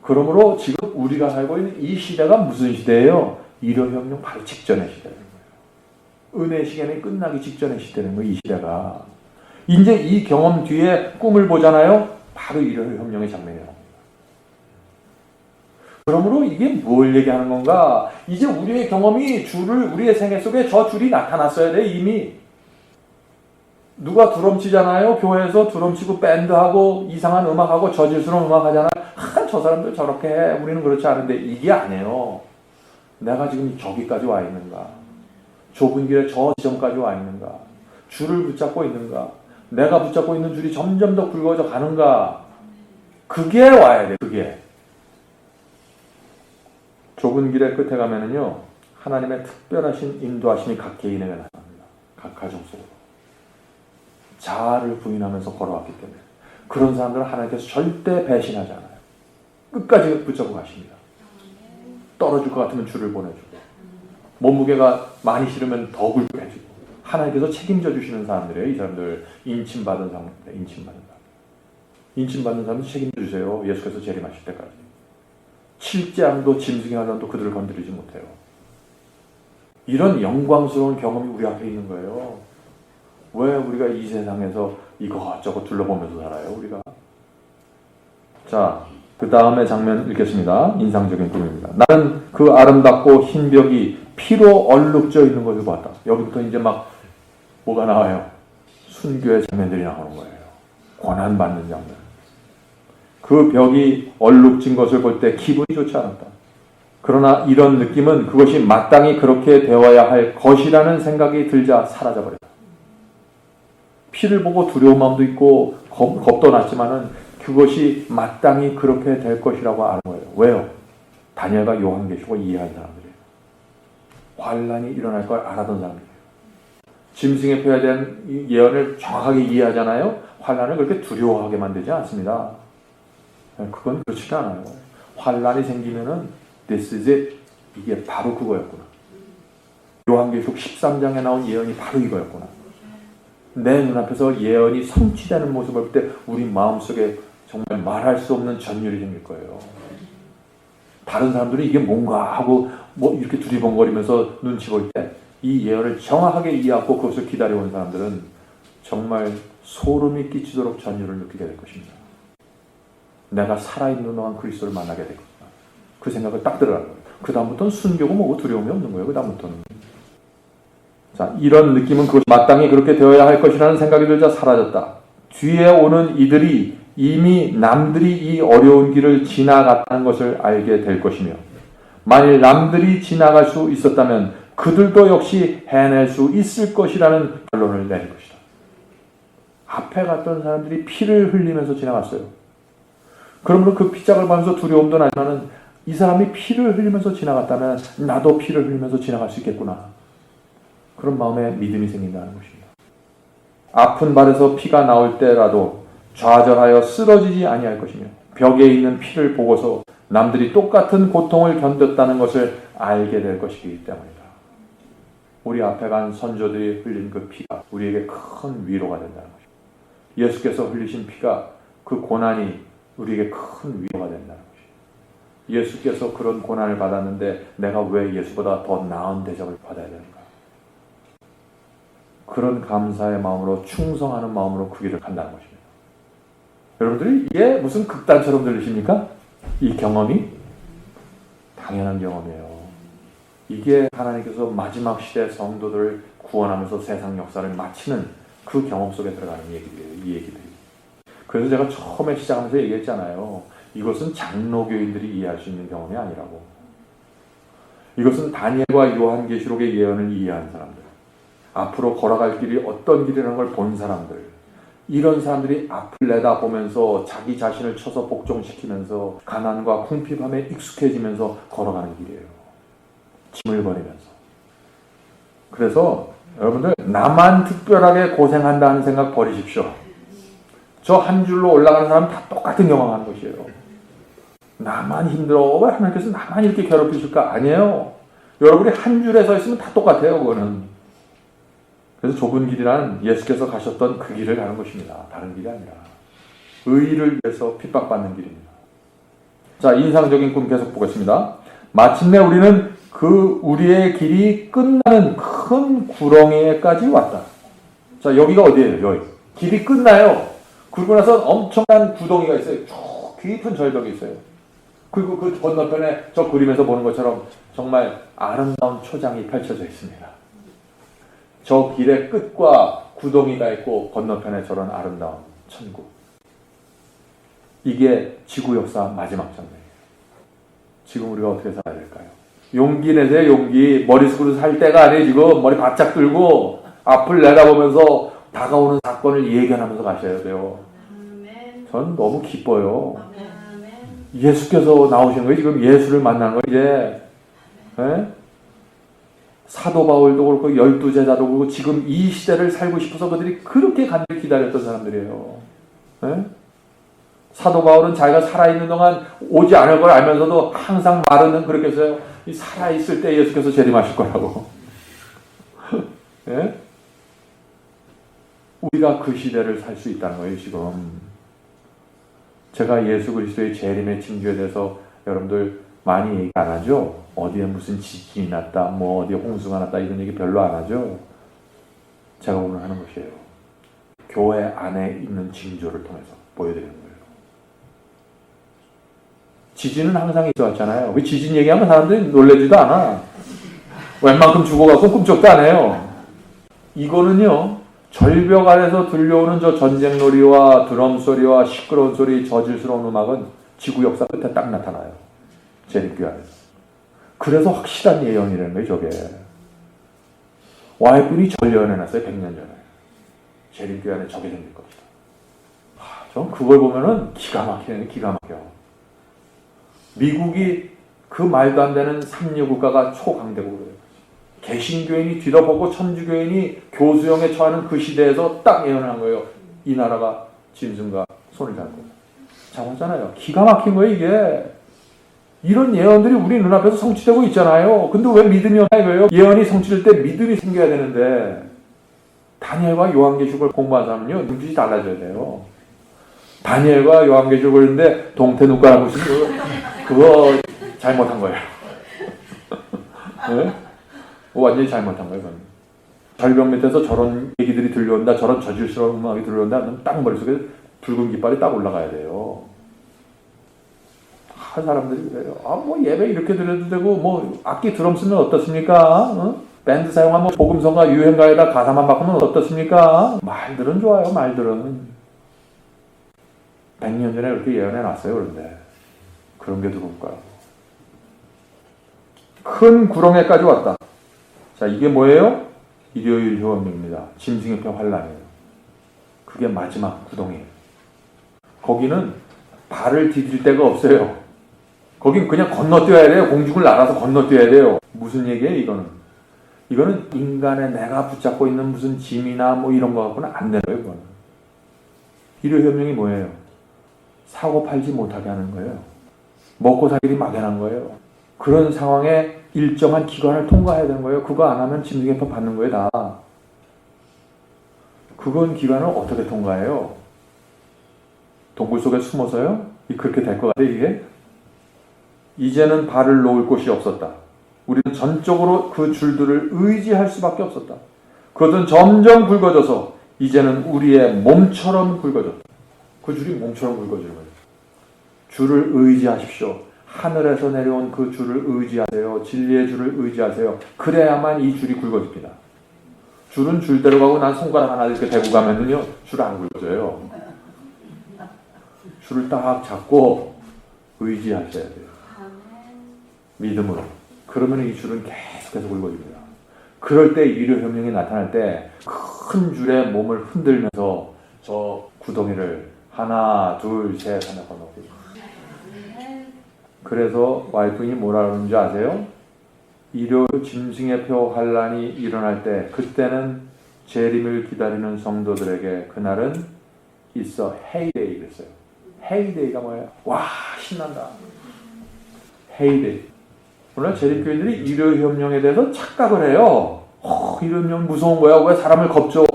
A: 그러므로 지금 우리가 살고 있는 이 시대가 무슨 시대예요? 일요혁명 바로 직전의 시대라는 거예요. 은혜 시간이 끝나기 직전의 시대라는 거예요. 이 시대가. 이제 이 경험 뒤에 꿈을 보잖아요. 바로 일요혁명의 장면이에요. 그러므로 이게 뭘 얘기하는 건가? 이제 우리의 경험이 우리의 생애 속에 저 줄이 나타났어야 돼, 이미. 누가 드럼 치잖아요. 교회에서 드럼 치고 밴드하고 이상한 음악하고 저질스러운 음악 하잖아요. 저 사람들 저렇게 해. 우리는 그렇지 않은데 이게 아니에요. 내가 지금 저기까지 와 있는가? 좁은 길에 저 지점까지 와 있는가? 줄을 붙잡고 있는가? 내가 붙잡고 있는 줄이 점점 더 굵어져 가는가? 그게 와야 돼, 그게. 좁은 길의 끝에 가면은요, 하나님의 특별하신 인도하심이 각 개인에게 나타납니다. 각 가정 속으로. 자아를 부인하면서 걸어왔기 때문에. 그런 사람들은 하나님께서 절대 배신하지 않아요. 끝까지 붙잡고 가십니다. 떨어질 것 같으면 줄을 보내주고, 몸무게가 많이 실으면 더 굵게 해주고, 하나님께서 책임져 주시는 사람들이에요. 이 사람들. 인침받은 사람들, 인침받는 사람. 인침받는 사람들 책임져 주세요. 예수께서 재림하실 때까지. 칠재앙도 짐승이라도 그들을 건드리지 못해요. 이런 영광스러운 경험이 우리 앞에 있는 거예요. 왜 우리가 이 세상에서 이것저것 둘러보면서 살아요, 우리가? 자, 그 다음에 장면 읽겠습니다. 인상적인 꿈입니다. 나는 그 아름답고 흰 벽이 피로 얼룩져 있는 것을 봤다. 여기부터 이제 막 뭐가 나와요? 순교의 장면들이 나오는 거예요. 고난받는 장면. 그 벽이 얼룩진 것을 볼 때 기분이 좋지 않았다. 그러나 이런 느낌은 그것이 마땅히 그렇게 되어야 할 것이라는 생각이 들자 사라져버렸다. 피를 보고 두려운 마음도 있고 겁도 났지만은 그것이 마땅히 그렇게 될 것이라고 아는 거예요. 왜요? 다니엘과 요한계시록을 이해한 사람들이에요. 환란이 일어날 걸 알았던 사람들이에요. 짐승의 표에 대한 예언을 정확하게 이해하잖아요. 환란을 그렇게 두려워하게 만들지 않습니다. 그건 그렇지가 않아요. 환란이 생기면은 this is it. 이게 바로 그거였구나. 요한계시록 13장에 나온 예언이 바로 이거였구나. 내 눈앞에서 예언이 성취되는 모습을 볼 때 우리 마음속에 정말 말할 수 없는 전율이 생길 거예요. 다른 사람들이 이게 뭔가 하고 이렇게 두리번거리면서 눈치 볼 때 이 예언을 정확하게 이해하고 그것을 기다려온 사람들은 정말 소름이 끼치도록 전율을 느끼게 될 것입니다. 내가 살아있는 동안 그리스도를 만나게 되겠구나. 그 생각을 딱 들어가는 거예요. 그 다음부터는 순교고 뭐고 두려움이 없는 거예요. 그 다음부터는. 자, 이런 느낌은 그것이 마땅히 그렇게 되어야 할 것이라는 생각이 들자 사라졌다. 뒤에 오는 이들이 이미 남들이 이 어려운 길을 지나갔다는 것을 알게 될 것이며, 만일 남들이 지나갈 수 있었다면 그들도 역시 해낼 수 있을 것이라는 결론을 내릴 것이다. 앞에 갔던 사람들이 피를 흘리면서 지나갔어요. 그러므로 그 피짝을 보면서 두려움도 나지만은 이 사람이 피를 흘리면서 지나갔다면 나도 피를 흘리면서 지나갈 수 있겠구나. 그런 마음에 믿음이 생긴다는 것입니다. 아픈 발에서 피가 나올 때라도 좌절하여 쓰러지지 아니할 것이며 벽에 있는 피를 보고서 남들이 똑같은 고통을 견뎠다는 것을 알게 될 것이기 때문이다. 우리 앞에 간 선조들이 흘린 그 피가 우리에게 큰 위로가 된다는 것입니다. 예수께서 흘리신 피가 그 고난이 우리에게 큰 위로가 된다는 것입니다. 예수께서 그런 고난을 받았는데 내가 왜 예수보다 더 나은 대접을 받아야 되는가? 그런 감사의 마음으로 충성하는 마음으로 그 길을 간다는 것입니다. 여러분들이 이게 무슨 극단처럼 들리십니까? 이 경험이 당연한 경험이에요. 이게 하나님께서 마지막 시대 성도들을 구원하면서 세상 역사를 마치는 그 경험 속에 들어가는 얘기들이에요. 이 얘기들이. 그래서 제가 처음에 시작하면서 얘기했잖아요. 이것은 장로교인들이 이해할 수 있는 경험이 아니라고. 이것은 다니엘과 요한계시록의 예언을 이해한 사람들, 앞으로 걸어갈 길이 어떤 길이라는 걸 본 사람들, 이런 사람들이 앞을 내다보면서 자기 자신을 쳐서 복종시키면서 가난과 궁핍함에 익숙해지면서 걸어가는 길이에요. 짐을 버리면서. 그래서 여러분들 나만 특별하게 고생한다 하는 생각 버리십시오. 저 한 줄로 올라가는 사람 다 똑같은 경험하는 것이에요. 나만 힘들어. 왜 하나님께서 나만 이렇게 괴롭히실까? 아니에요. 여러분이 한 줄에 서 있으면 다 똑같아요. 그거는. 그래서 좁은 길이란 예수께서 가셨던 그 길을 가는 것입니다. 다른 길이 아니라. 의의를 위해서 핍박받는 길입니다. 자, 인상적인 꿈 계속 보겠습니다. 마침내 우리는 그 우리의 길이 끝나는 큰 구렁이에까지 왔다. 자, 여기가 어디예요? 여기. 길이 끝나요. 그리고 나서 엄청난 구덩이가 있어요. 쭉 깊은 절벽이 있어요. 그리고 그 건너편에 저 그림에서 보는 것처럼 정말 아름다운 초장이 펼쳐져 있습니다. 저 길의 끝과 구덩이가 있고 건너편에 저런 아름다운 천국. 이게 지구 역사 마지막 장면이에요. 지금 우리가 어떻게 살아야 될까요? 용기 내세요. 용기. 머릿속으로 살 때가 아니에요. 지금 머리 바짝 들고 앞을 내다보면서 다가오는 사건을 예견하면서 가셔야 돼요. 전 너무 기뻐요. 예수께서 나오신 거예요. 지금 예수를 만난 거예요. 이제 네? 사도 바울도 그렇고 12제자도 그렇고 지금 이 시대를 살고 싶어서 그들이 그렇게 간절히 기다렸던 사람들이에요. 네? 사도 바울은 자기가 살아있는 동안 오지 않을 걸 알면서도 항상 말은 그렇게 했어요. 살아있을 때 예수께서 재림하실 거라고. 네? 우리가 그 시대를 살 수 있다는 거예요. 지금 제가 예수 그리스도의 재림의 징조에 대해서 여러분들 많이 얘기 안 하죠? 어디에 무슨 지진이 났다, 뭐 어디에 홍수가 났다 이런 얘기 별로 안 하죠? 제가 오늘 하는 것이에요. 교회 안에 있는 징조를 통해서 보여드리는 거예요. 지진은 항상 있어왔잖아요. 왜 지진 얘기하면 사람들이 놀라지도 않아. 웬만큼 죽어갖고 꿈쩍도 안 해요. 이거는요, 절벽 아래서 들려오는 저 전쟁놀이와 드럼 소리와 시끄러운 소리, 저질스러운 음악은 지구 역사 끝에 딱 나타나요. 재림교회 안에서. 그래서 확실한 예언이라는 거예요, 저게. 와이프니 절 예언해놨어요, 100년 전에. 재림교회 안에 저게 생길 겁니다. 전 그걸 보면은 기가 막히네, 기가 막혀. 미국이 그 말도 안 되는 삼류 국가가 초강대국으로 돼요. 개신교인이 뒤덮고 천주교인이 교수형에 처하는 그 시대에서 딱 예언한 거예요. 이 나라가 짐승과 손을 잡고. 잡았잖아요. 기가 막힌 거예요, 이게. 이런 예언들이 우리 눈앞에서 성취되고 있잖아요. 근데 왜 믿음이 없나 이거예요? 예언이 성취될 때 믿음이 생겨야 되는데 다니엘과 요한계시록을 공부한 사람은요, 눈빛이 달라져야 돼요. 다니엘과 요한계시록을 했는데 동태 눈가라 보시면 그거 잘못한 거예요. 네? 완전히 잘못한 거예요. 그건. 절벽 밑에서 저런 얘기들이 들려온다, 저런 저질스러운 음악이 들려온다, 그럼 딱 머릿속에 붉은 깃발이 딱 올라가야 돼요. 한 사람들이 그래요. 뭐 예배 이렇게 드려도 되고, 뭐 악기 드럼 쓰면 어떻습니까? 어? 밴드 사용하면 복음성가 유행가에다 가사만 바꾸면 어떻습니까? 말들은 좋아요, 말들은. 100년 전에 그렇게 예언해놨어요, 그런데. 그런 게 들어올까요? 큰 구렁에까지 왔다. 자, 이게 뭐예요? 일요일 효험입니다. 짐승의 환란이에요. 그게 마지막 구덩이에요. 거기는 발을 디딜 데가 없어요. 거긴 그냥 건너뛰어야 돼요. 공중을 날아서 건너뛰어야 돼요. 무슨 얘기예요, 이거는? 이거는 인간의 내가 붙잡고 있는 무슨 짐이나 뭐 이런 거 갖고는 안 되는 거예요, 그거는. 일요협령이 뭐예요? 사고 팔지 못하게 하는 거예요. 먹고 살기 막연한 거예요. 그런 상황에 일정한 기간을 통과해야 되는 거예요. 그거 안 하면 짐승의 법 받는 거예요, 다. 그건 기간을 어떻게 통과해요? 동굴 속에 숨어서요? 그렇게 될 것 같아요, 이게? 이제는 발을 놓을 곳이 없었다. 우리는 전적으로 그 줄들을 의지할 수밖에 없었다. 그것은 점점 굵어져서 이제는 우리의 몸처럼 굵어졌다. 그 줄이 몸처럼 굵어지는 거예요. 줄을 의지하십시오. 하늘에서 내려온 그 줄을 의지하세요. 진리의 줄을 의지하세요. 그래야만 이 줄이 굵어집니다. 줄은 줄대로 가고 난 손가락 하나 이렇게 대고 가면은요, 줄 안 굵어져요. 줄을 딱 잡고 의지하셔야 돼요. 믿음으로. 그러면 이 줄은 계속해서 굵어집니다. 그럴 때 일요협령이 나타날 때 큰 줄에 몸을 흔들면서 저 구덩이를 하나, 둘, 셋 하나 건너고. 그래서 와이프님이 뭐라 그러는지 아세요? 일요 짐승의 표 환란이 일어날 때 그때는 재림을 기다리는 성도들에게 그날은 있어 헤이데이 그랬어요. 헤이데이가 뭐예요? 와 신난다. 헤이데이. 오늘 재림교인들이 일요협령에 대해서 착각을 해요. 일요협령 무서운 거야. 왜 사람을 겁줘?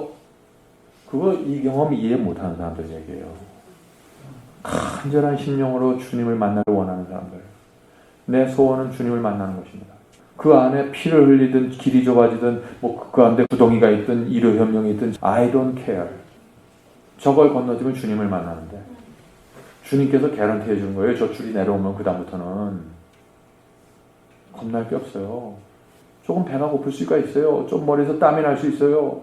A: 그거 이 경험 이해 못하는 사람들 얘기예요. 간절한 심령으로 주님을 만나기 원하는 사람들. 내 소원은 주님을 만나는 것입니다. 그 안에 피를 흘리든 길이 좁아지든 그 가운데 구덩이가 있든 일요협령이 있든 I don't care. 저걸 건너지면 주님을 만나는데 주님께서 개런티 해주는 거예요. 저 줄이 내려오면 그 다음부터는 겁날 게 없어요. 조금 배가 고플 수가 있어요. 좀 머리에서 땀이 날 수 있어요.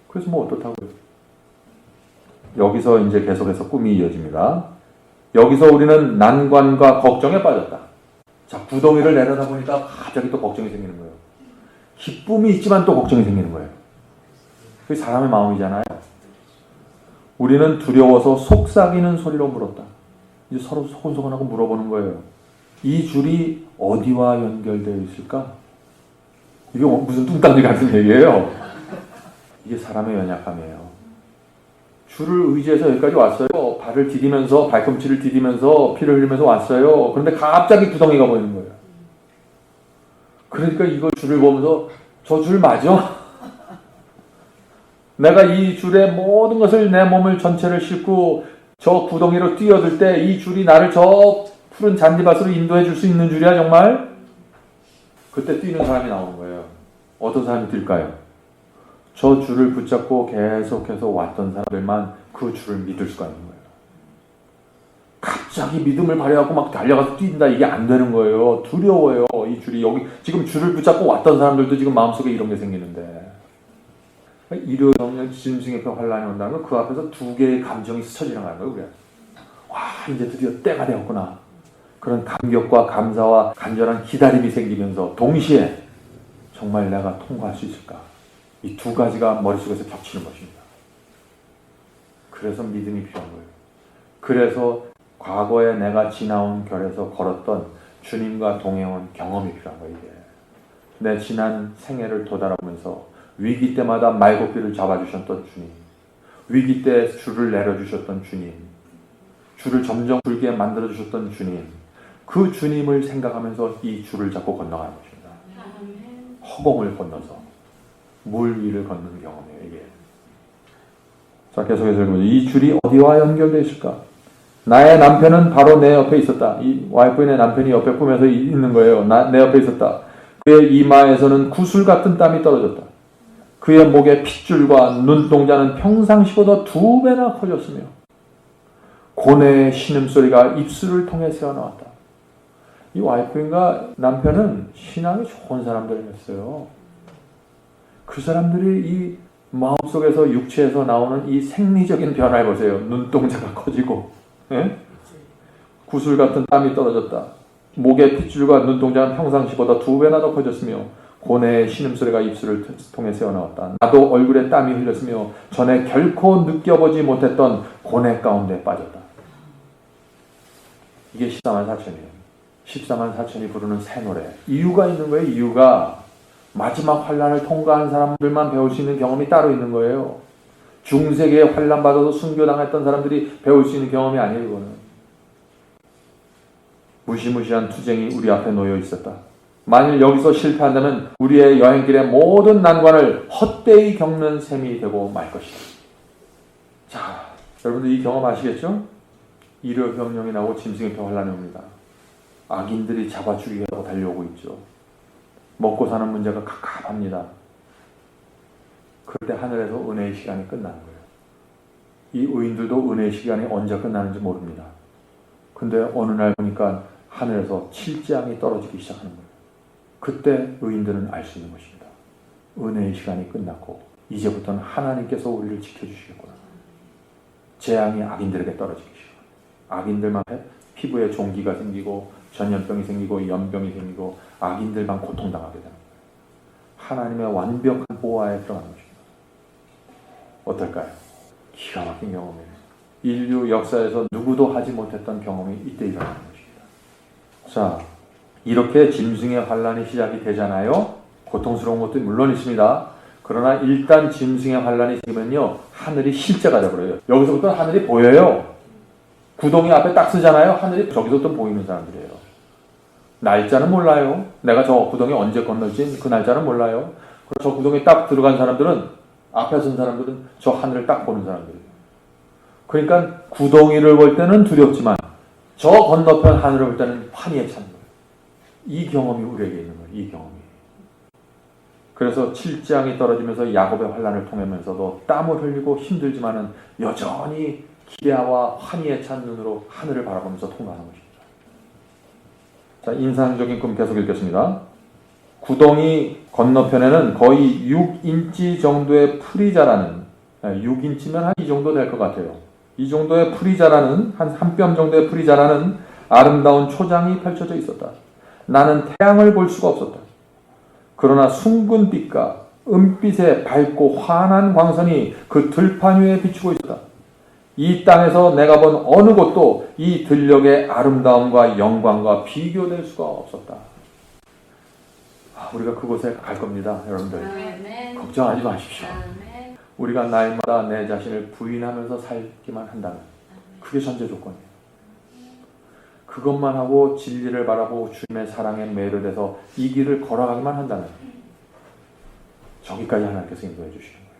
A: 그래서 뭐 어떻다고요. 여기서 이제 계속해서 꿈이 이어집니다. 여기서 우리는 난관과 걱정에 빠졌다. 자, 구덩이를 내려다 보니까 갑자기 또 걱정이 생기는 거예요. 기쁨이 있지만 또 걱정이 생기는 거예요. 그게 사람의 마음이잖아요. 우리는 두려워서 속삭이는 소리로 물었다. 이제 서로 소곤소곤하고 물어보는 거예요. 이 줄이 어디와 연결되어 있을까? 이게 무슨 뚱땅지 같은 얘기예요. 이게 사람의 연약함이에요. 줄을 의지해서 여기까지 왔어요. 발을 디디면서 발꿈치를 디디면서 피를 흘리면서 왔어요. 그런데 갑자기 구덩이가 보이는 거예요. 그러니까 이거 줄을 보면서 저 줄 맞아? 내가 이 줄에 모든 것을 내 몸을 전체를 싣고 저 구덩이로 뛰어들 때 이 줄이 나를 저 푸른 잔디밭으로 인도해 줄 수 있는 줄이야 정말? 그때 뛰는 사람이 나오는 거예요. 어떤 사람이 뛸까요? 저 줄을 붙잡고 계속해서 왔던 사람들만 그 줄을 믿을 수가 있는 거예요. 갑자기 믿음을 발휘하고 막 달려가서 뛴다 이게 안 되는 거예요. 두려워요. 이 줄이 여기 지금 줄을 붙잡고 왔던 사람들도 지금 마음속에 이런 게 생기는데 일요병력 짐승의 표 환란이 온다면 그 앞에서 두 개의 감정이 스쳐 지나가는 거예요. 그래. 와 이제 드디어 때가 되었구나. 그런 감격과 감사와 간절한 기다림이 생기면서 동시에 정말 내가 통과할 수 있을까? 이 두 가지가 머릿속에서 겹치는 것입니다. 그래서 믿음이 필요한 거예요. 그래서 과거에 내가 지나온 결에서 걸었던 주님과 동행한 경험이 필요한 거예요. 이게. 내 지난 생애를 되돌아보면서 위기 때마다 말고삐를 잡아주셨던 주님, 위기 때 줄을 내려주셨던 주님, 줄을 점점 굵게 만들어주셨던 주님, 그 주님을 생각하면서 이 줄을 잡고 건너가는 것입니다. 허공을 건너서 물 위를 걷는 경험이에요. 이게. 자, 계속해서 읽어보죠. 이 줄이 어디와 연결되어 있을까? 나의 남편은 바로 내 옆에 있었다. 이 와이프의 남편이 옆에 꿈에서 있는 거예요. 내 옆에 있었다. 그의 이마에서는 구슬 같은 땀이 떨어졌다. 그의 목에 핏줄과 눈동자는 평상시보다 2배나 커졌으며 고뇌의 신음소리가 입술을 통해 새어나왔다. 이 와이프인가 남편은 신앙이 좋은 사람들이었어요. 그 사람들이 이 마음속에서 육체에서 나오는 이 생리적인 변화를 보세요. 눈동자가 커지고 예? 구슬 같은 땀이 떨어졌다. 목의 핏줄과 눈동자는 평상시보다 2배나 더 커졌으며 고뇌의 신음소리가 입술을 통해 새어나왔다. 나도 얼굴에 땀이 흘렸으며 전에 결코 느껴보지 못했던 고뇌 가운데 빠졌다. 이게 14만 4천이에요. 14만 4천이 부르는 새 노래. 이유가 있는 거예요. 이유가 마지막 환란을 통과한 사람들만 배울 수 있는 경험이 따로 있는 거예요. 중세기에 환난 받아서 순교당했던 사람들이 배울 수 있는 경험이 아니에요. 이거는 무시무시한 투쟁이 우리 앞에 놓여 있었다. 만일 여기서 실패한다면 우리의 여행길의 모든 난관을 헛되이 겪는 셈이 되고 말 것이다. 자, 여러분들 이 경험 아시겠죠? 일요병령이 나오고 짐승의 표 환란이 옵니다. 악인들이 잡아 죽이려고 달려오고 있죠. 먹고 사는 문제가 갑갑합니다. 그때 하늘에서 은혜의 시간이 끝나는 거예요. 이 의인들도 은혜의 시간이 언제 끝나는지 모릅니다. 근데 어느 날 보니까 하늘에서 칠재앙이 떨어지기 시작하는 거예요. 그때 의인들은 알 수 있는 것입니다. 은혜의 시간이 끝났고 이제부터는 하나님께서 우리를 지켜주시겠구나. 재앙이 악인들에게 떨어지기 시작합니다. 악인들만 피부에 종기가 생기고 전염병이 생기고 연병이 생기고 악인들만 고통당하게 되는 거예요. 하나님의 완벽한 보호하에 들어가는 것입니다. 어떨까요? 기가 막힌 경험이에요. 인류 역사에서 누구도 하지 못했던 경험이 이때 일어나는 것입니다. 자, 이렇게 짐승의 환란이 시작이 되잖아요. 고통스러운 것도 물론 있습니다. 그러나 일단 짐승의 환란이 생기면요, 하늘이 실제가 되어버려요. 여기서부터 하늘이 보여요. 구덩이 앞에 딱 쓰잖아요. 하늘이 저기서부터 보이는 사람들이에요. 날짜는 몰라요. 내가 저 구덩이 언제 건널지 그 날짜는 몰라요. 저 구덩이 딱 들어간 사람들은, 앞에 선 사람들은 저 하늘을 딱 보는 사람들이에요. 그러니까 구덩이를 볼 때는 두렵지만 저 건너편 하늘을 볼 때는 환희에 찬 거예요. 이 경험이 우리에게 있는 거예요. 이 경험이. 그래서 칠재앙이 떨어지면서 야곱의 환란을 통하면서도 땀을 흘리고 힘들지만은 여전히 기대와 환희에 찬 눈으로 하늘을 바라보면서 통과하는 것입니다. 자, 인상적인 꿈 계속 읽겠습니다. 구덩이 건너편에는 거의 6인치 정도의 풀이 자라는, 6인치면 한 이 정도 될 것 같아요. 이 정도의 풀이 자라는, 한 뼘 정도의 풀이 자라는 아름다운 초장이 펼쳐져 있었다. 나는 태양을 볼 수가 없었다. 그러나 숭근빛과 은빛의 밝고 환한 광선이 그 들판 위에 비추고 있었다. 이 땅에서 내가 본 어느 곳도 이 들녘의 아름다움과 영광과 비교될 수가 없었다. 우리가 그곳에 갈 겁니다, 여러분들. 아멘. 걱정하지 마십시오. 아멘. 우리가 날마다 내 자신을 부인하면서 살기만 한다면 그게 전제 조건이에요. 그것만 하고 진리를 바라고 주님의 사랑에 매료돼서 이 길을 걸어가기만 한다면 저기까지 하나님께서 인도해 주시는 거예요.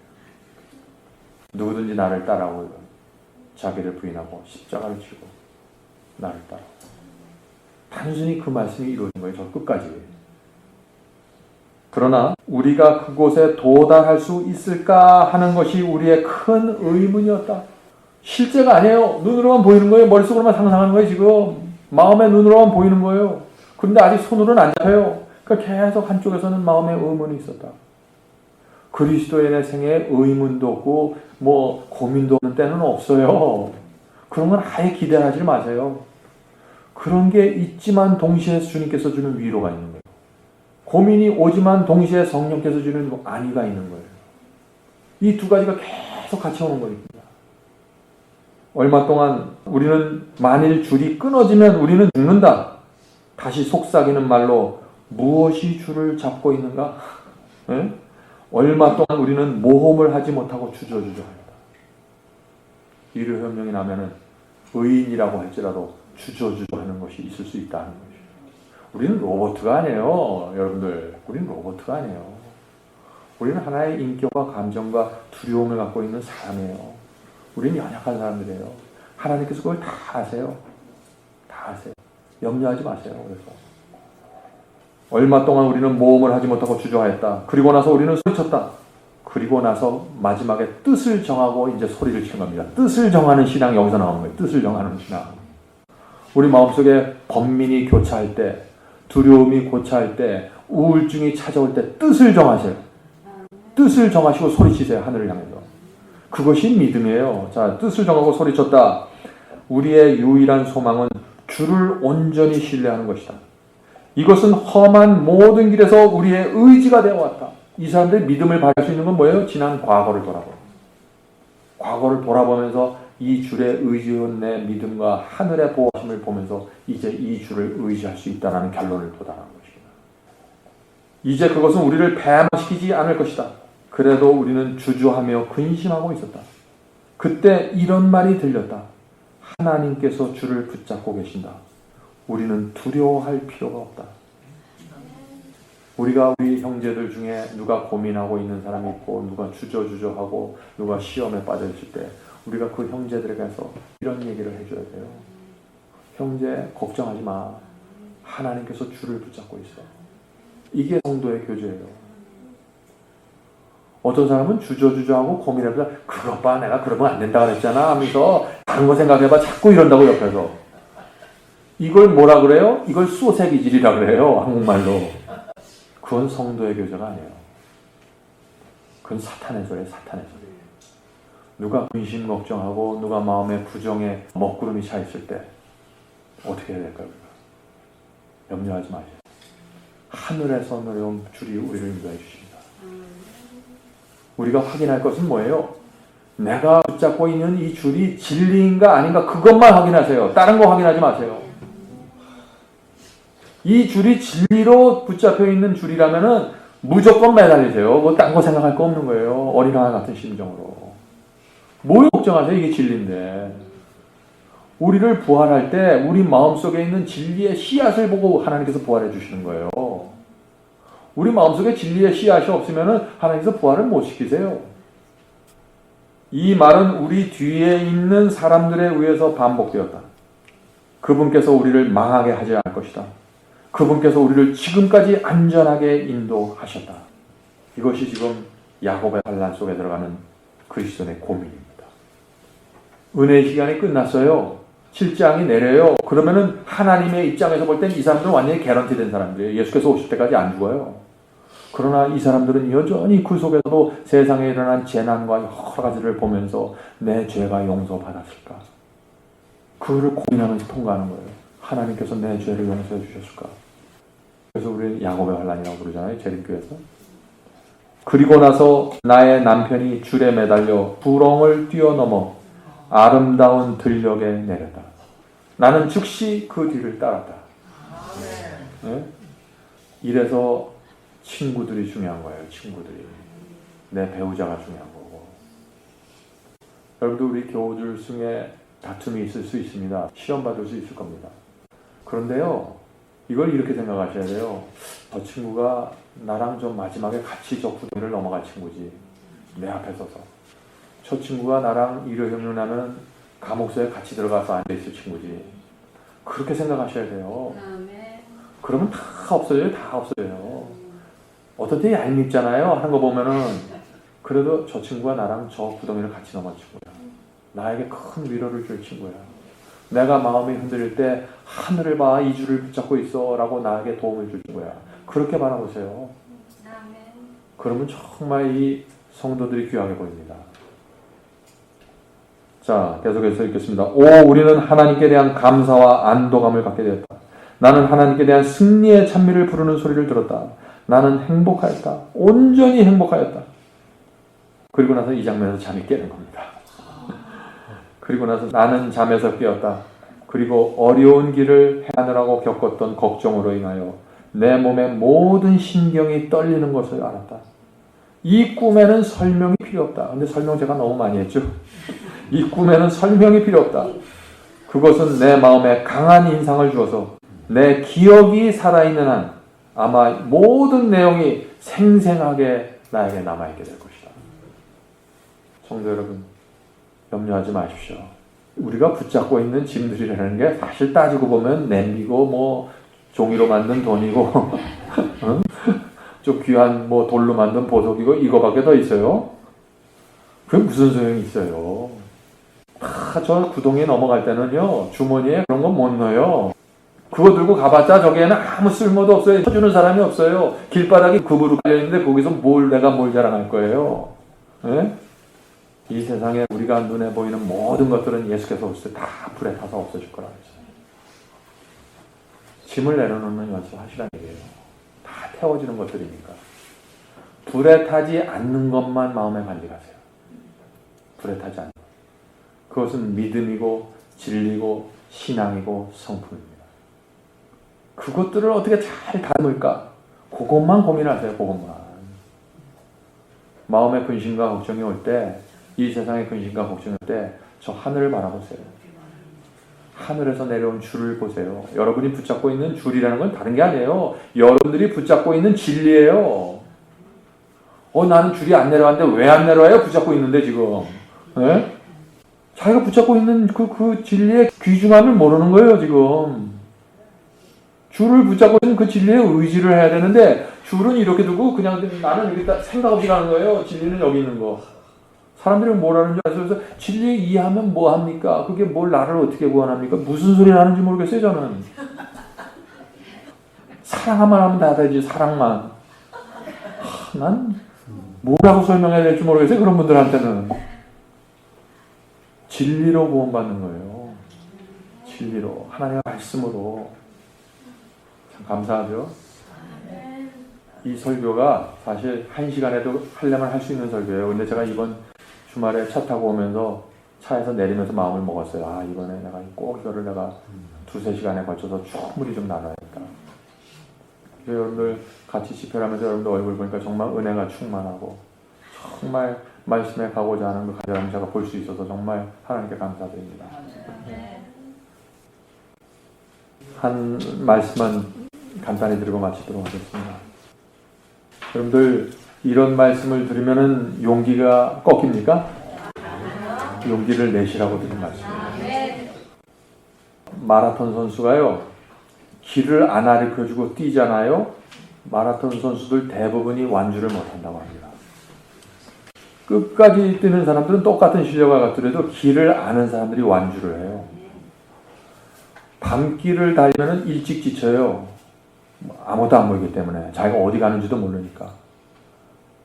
A: 누구든지 나를 따라오면 자기를 부인하고 십자가를 지고 나를 따라. 단순히 그 말씀이 이루어진 거예요. 저 끝까지. 그러나 우리가 그곳에 도달할 수 있을까 하는 것이 우리의 큰 의문이었다. 실제가 아니에요. 눈으로만 보이는 거예요. 머릿속으로만 상상하는 거예요. 지금 마음의 눈으로만 보이는 거예요. 그런데 아직 손으로는 안 잡혀요. 그러니까 계속 한쪽에서는 마음의 의문이 있었다. 그리스도인의 생에 의문도 없고 뭐 고민도 없는 때는 없어요. 그런 건 아예 기대하지 마세요. 그런 게 있지만 동시에 주님께서 주는 위로가 있는 거예요. 고민이 오지만 동시에 성령께서 주는 안위가 있는 거예요. 이 두 가지가 계속 같이 오는 겁니다. 얼마 동안 우리는 만일 줄이 끊어지면 우리는 죽는다. 다시 속삭이는 말로 무엇이 줄을 잡고 있는가? 네? 얼마 동안 우리는 모험을 하지 못하고 주저주저합니다. 일요현명이 나면은 의인이라고 할지라도 주저주저하는 것이 있을 수 있다는 것이죠. 우리는 로봇가 아니에요. 여러분들, 우리는 로봇가 아니에요. 우리는 하나의 인격과 감정과 두려움을 갖고 있는 사람이에요. 우리는 연약한 사람들이에요. 하나님께서 그걸 다 아세요. 다 아세요. 염려하지 마세요. 그래서 얼마 동안 우리는 모험을 하지 못하고 주저하였다. 그리고 나서 우리는 소리쳤다. 그리고 나서 마지막에 뜻을 정하고 이제 소리를 치는 겁니다. 뜻을 정하는 신앙이 여기서 나오는 거예요. 뜻을 정하는 신앙. 우리 마음속에 번민이 교차할 때, 두려움이 고차할 때, 우울증이 찾아올 때 뜻을 정하세요. 뜻을 정하시고 소리치세요. 하늘을 향해서. 그것이 믿음이에요. 자, 뜻을 정하고 소리쳤다. 우리의 유일한 소망은 주를 온전히 신뢰하는 것이다. 이것은 험한 모든 길에서 우리의 의지가 되어왔다. 이 사람들의 믿음을 발할 수 있는 건 뭐예요? 지난 과거를 돌아보고. 과거를 돌아보면서 이 줄에 의지한 내 믿음과 하늘의 보호심을 보면서 이제 이 줄을 의지할 수 있다는 결론을 도달한 것입니다. 이제 그것은 우리를 배만시키지 않을 것이다. 그래도 우리는 주저하며 근심하고 있었다. 그때 이런 말이 들렸다. 하나님께서 주를 붙잡고 계신다. 우리는 두려워할 필요가 없다. 우리가 우리 형제들 중에 누가 고민하고 있는 사람이 있고 누가 주저주저하고 누가 시험에 빠져 있을 때 우리가 그 형제들에게서 이런 얘기를 해줘야 돼요. 형제 걱정하지 마. 하나님께서 주를 붙잡고 있어. 이게 성도의 교제예요. 어떤 사람은 주저주저하고 고민해보자. 그것 봐, 내가 그러면 안 된다 그랬잖아 하면서 다른 거 생각해봐. 자꾸 이런다고 옆에서. 이걸 뭐라 그래요? 이걸 소세기질이라 그래요. 한국말로. 그건 성도의 교제가 아니에요. 그건 사탄의 소리예요. 사탄의 소리. 누가 근심 걱정하고 누가 마음에 부정에 먹구름이 차 있을 때 어떻게 해야 될까요? 염려하지 마세요. 하늘에서 내려온 줄이 우리를 인도해 주십니다. 우리가 확인할 것은 뭐예요? 내가 붙잡고 있는 이 줄이 진리인가 아닌가 그것만 확인하세요. 다른 거 확인하지 마세요. 이 줄이 진리로 붙잡혀 있는 줄이라면은 무조건 매달리세요. 뭐 딴 거 생각할 거 없는 거예요. 어린아이 같은 심정으로. 뭘 걱정하세요? 이게 진리인데. 우리를 부활할 때 우리 마음속에 있는 진리의 씨앗을 보고 하나님께서 부활해 주시는 거예요. 우리 마음속에 진리의 씨앗이 없으면 하나님께서 부활을 못 시키세요. 이 말은 우리 뒤에 있는 사람들에 의해서 반복되었다. 그분께서 우리를 망하게 하지 않을 것이다. 그분께서 우리를 지금까지 안전하게 인도하셨다. 이것이 지금 야곱의 환난 속에 들어가는 그리스도인의 고민입니다. 은혜의 시간이 끝났어요. 7장이 내려요. 그러면은 하나님의 입장에서 볼 땐 이 사람들은 완전히 개런티 된 사람들이에요. 예수께서 오실 때까지 안 죽어요. 그러나 이 사람들은 여전히 그 속에서도 세상에 일어난 재난과 여러 가지를 보면서 내 죄가 용서받았을까? 그거를 고민하면서 통과하는 거예요. 하나님께서 내 죄를 용서해 주셨을까? 그래서 우리 야곱의 환난이라고 부르잖아요. 재림교에서. 그리고 나서 나의 남편이 줄에 매달려 부렁을 뛰어넘어 아름다운 들녘에 내렸다. 나는 즉시 그 뒤를 따랐다. 네? 이래서 친구들이 중요한 거예요. 친구들이. 내 배우자가 중요한 거고. 여러분도 우리 교우들 중에 다툼이 있을 수 있습니다. 시험 받을 수 있을 겁니다. 그런데요. 이걸 이렇게 생각하셔야 돼요. 저 친구가 나랑 좀 마지막에 같이 저 구덩이를 넘어갈 친구지. 내 앞에 서서. 저 친구가 나랑 일요일날 감옥소에 같이 들어가서 앉아있을 친구지. 그렇게 생각하셔야 돼요. 그러면 다 없어져요. 다 없어져요. 어떤 때 얄밉잖아요. 하는 거 보면은 그래도 저 친구가 나랑 저 구덩이를 같이 넘어갈 친구야. 나에게 큰 위로를 줄 친구야. 내가 마음이 흔들릴 때 하늘을 봐. 이 줄을 붙잡고 있어. 라고 나에게 도움을 줄 친구야. 그렇게 바라보세요. 그러면 정말 이 성도들이 귀하게 보입니다. 자, 계속해서 읽겠습니다. 오, 우리는 하나님께 대한 감사와 안도감을 갖게 되었다. 나는 하나님께 대한 승리의 찬미를 부르는 소리를 들었다. 나는 행복하였다. 온전히 행복하였다. 그리고 나서 이 장면에서 잠이 깨는 겁니다. 그리고 나서 나는 잠에서 깨었다. 그리고 어려운 길을 헤아느라고 겪었던 걱정으로 인하여 내 몸의 모든 신경이 떨리는 것을 알았다. 이 꿈에는 설명이 필요 없다. 근데 설명 제가 너무 많이 했죠. 이 꿈에는 설명이 필요 없다. 그것은 내 마음에 강한 인상을 주어서 내 기억이 살아있는 한 아마 모든 내용이 생생하게 나에게 남아있게 될 것이다. 성도 여러분, 염려하지 마십시오. 우리가 붙잡고 있는 짐들이라는 게 사실 따지고 보면 냄비고 뭐 종이로 만든 돈이고 좀 귀한 뭐 돌로 만든 보석이고 이거밖에 더 있어요. 그게 무슨 소용이 있어요. 저 구덩이에 넘어갈 때는요, 주머니에 그런 건 못 넣어요. 그거 들고 가봤자 저기에는 아무 쓸모도 없어요. 쳐주는 사람이 없어요. 길바닥에 급으로 깔려있는데 거기서 내가 뭘 자랑할 거예요. 네? 이 세상에 우리가 눈에 보이는 모든 것들은 예수께서 오실 때 다 불에 타서 없어질 거라고 했어요. 짐을 내려놓는 연습하시라는 얘기예요. 다 태워지는 것들이니까. 불에 타지 않는 것만 마음에 간직하세요. 불에 타지 않는 것. 그것은 믿음이고 진리고 신앙이고 성품입니다. 그것들을 어떻게 잘 다듬을까? 그것만 고민하세요. 그것만. 마음의 근심과 걱정이 올 때 이 세상의 근심과 걱정일 때 저 하늘을 바라보세요. 하늘에서 내려온 줄을 보세요. 여러분이 붙잡고 있는 줄이라는 건 다른 게 아니에요. 여러분들이 붙잡고 있는 진리예요. 나는 줄이 안 내려왔는데 왜 안 내려와요? 붙잡고 있는데 지금. 네? 자기가 붙잡고 있는 그 진리의 귀중함을 모르는 거예요, 지금. 줄을 붙잡고 있는 그 진리에 의지를 해야 되는데, 줄은 이렇게 두고 그냥 나는 여기다 생각 없이 가는 거예요. 진리는 여기 있는 거. 사람들이 뭘 하는 줄 알아서 그래서 진리 이해하면 뭐 합니까? 그게 뭘 나를 어떻게 구원합니까? 무슨 소리 하는지 모르겠어요, 저는. 사랑만 하면 다 되지, 사랑만. 난 뭐라고 설명해야 될지 모르겠어요, 그런 분들한테는. 진리로 구원받는 거예요. 진리로. 하나님의 말씀으로. 참 감사하죠? 이 설교가 사실 1시간에도 하려면 할 수 있는 설교예요. 근데 제가 이번 주말에 차 타고 오면서 차에서 내리면서 마음을 먹었어요. 이번에 내가 꼭 이거를 내가 2-3시간에 걸쳐서 충분히 좀 나눠야겠다. 여러분들 같이 집회하면서 여러분들 얼굴 보니까 정말 은혜가 충만하고 정말 말씀에 가고자 하는 그 간절함을 제가 볼 수 있어서 정말 하나님께 감사드립니다. 한 말씀만 간단히 드리고 마치도록 하겠습니다. 여러분들 이런 말씀을 들으면은 용기가 꺾입니까? 용기를 내시라고 드린 말씀입니다. 마라톤 선수가요, 길을 안 가르쳐주고 뛰잖아요. 마라톤 선수들 대부분이 완주를 못한다고 합니다. 끝까지 뛰는 사람들은 똑같은 실력을 갖더라도 길을 아는 사람들이 완주를 해요. 밤길을 달리면 일찍 지쳐요. 아무도 안 보이기 때문에 자기가 어디 가는지도 모르니까.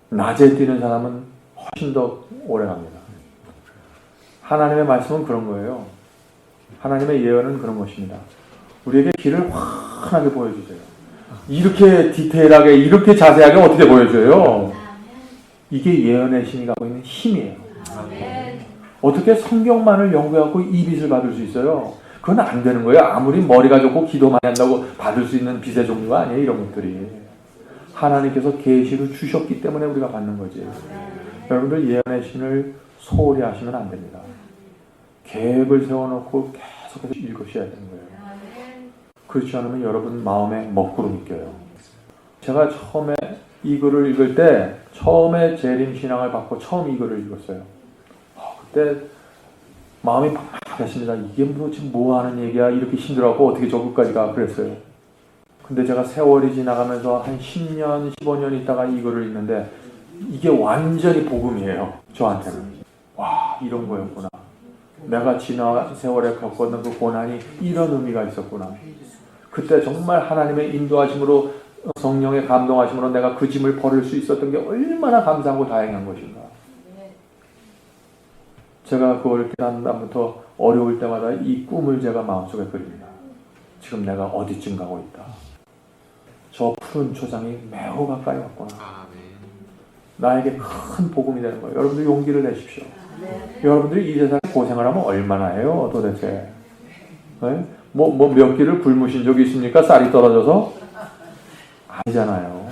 A: 낮에 뛰는 사람은 훨씬 더 오래 갑니다. 하나님의 말씀은 그런 거예요. 하나님의 예언은 그런 것입니다. 우리에게 길을 환하게 보여주세요. 이렇게 디테일하게, 이렇게 자세하게 어떻게 보여줘요? 이게 예언의 신이 갖고 있는 힘이에요. 어떻게 성경만을 연구해갖고 이 빛을 받을 수 있어요? 그건 안 되는 거예요. 아무리 머리가 좋고 기도 많이 한다고 받을 수 있는 빛의 종류가 아니에요. 이런 것들이. 하나님께서 계시를 주셨기 때문에 우리가 받는 거지. 여러분들 예언의 신을 소홀히 하시면 안 됩니다. 계획을 세워놓고 계속해서 읽으셔야 되는 거예요. 그렇지 않으면 여러분 마음에 먹구름이 껴요. 제가 처음에 이 글을 읽을 때 처음에 재림신앙을 받고 처음 이 글을 읽었어요. 그때 마음이 막막했습니다. 이게 지금 뭐 하는 얘기야? 이렇게 힘들어하고 어떻게 저것까지 가? 그랬어요. 근데 제가 세월이 지나가면서 한 10년, 15년 있다가 이 글을 읽는데 이게 완전히 복음이에요. 저한테는. 와, 이런 거였구나. 내가 지난 세월에 겪었던 그 고난이 이런 의미가 있었구나. 그때 정말 하나님의 인도하심으로, 성령의 감동하심으로 내가 그 짐을 버릴 수 있었던 게 얼마나 감사하고 다행한 것인가. 제가 그걸 깨닫는 다음부터 어려울 때마다 이 꿈을 제가 마음속에 그립니다. 지금 내가 어디쯤 가고 있다. 저 푸른 초장이 매우 가까이 왔구나. 나에게 큰 복음이 되는 거예요. 여러분들 용기를 내십시오. 여러분들이 이 세상에 고생을 하면 얼마나 해요, 도대체? 네? 몇 끼를 굶으신 적이 있습니까? 쌀이 떨어져서? 아니잖아요.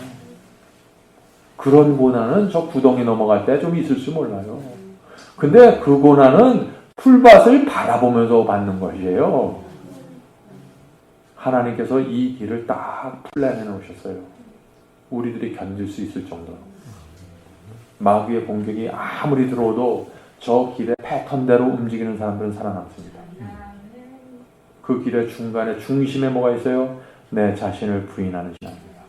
A: 그런 고난은 저 구덩이 넘어갈 때 좀 있을지 몰라요. 근데 그 고난은 풀밭을 바라보면서 받는 것이에요. 하나님께서 이 길을 딱 플랜해 놓으셨어요. 우리들이 견딜 수 있을 정도로. 마귀의 공격이 아무리 들어오도 저 길의 패턴대로 움직이는 사람들은 살아남습니다. 그 길의 중간에 중심에 뭐가 있어요? 내 자신을 부인하는 신앙입니다.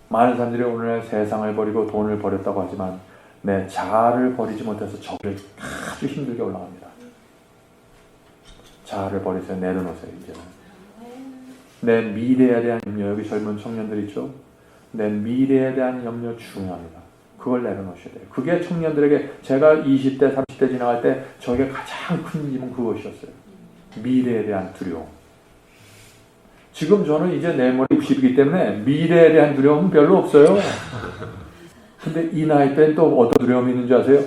A: 많은 사람들이 오늘날 세상을 버리고 돈을 버렸다고 하지만 내 자아를 버리지 못해서 저를 아주 힘들게 올라갑니다. 자아를 버리세요. 내려놓으세요. 이제는. 내 미래에 대한 염려, 여기 젊은 청년들 있죠? 내 미래에 대한 염려 중요합니다. 그걸 내려놓으셔야 돼요. 그게 청년들에게, 제가 20대, 30대 지나갈 때 저에게 가장 큰 힘은 그것이었어요. 미래에 대한 두려움. 지금 저는 이제 내 머리 60이기 때문에 미래에 대한 두려움은 별로 없어요. 근데 이 나이 때는 또 어떤 두려움이 있는지 아세요?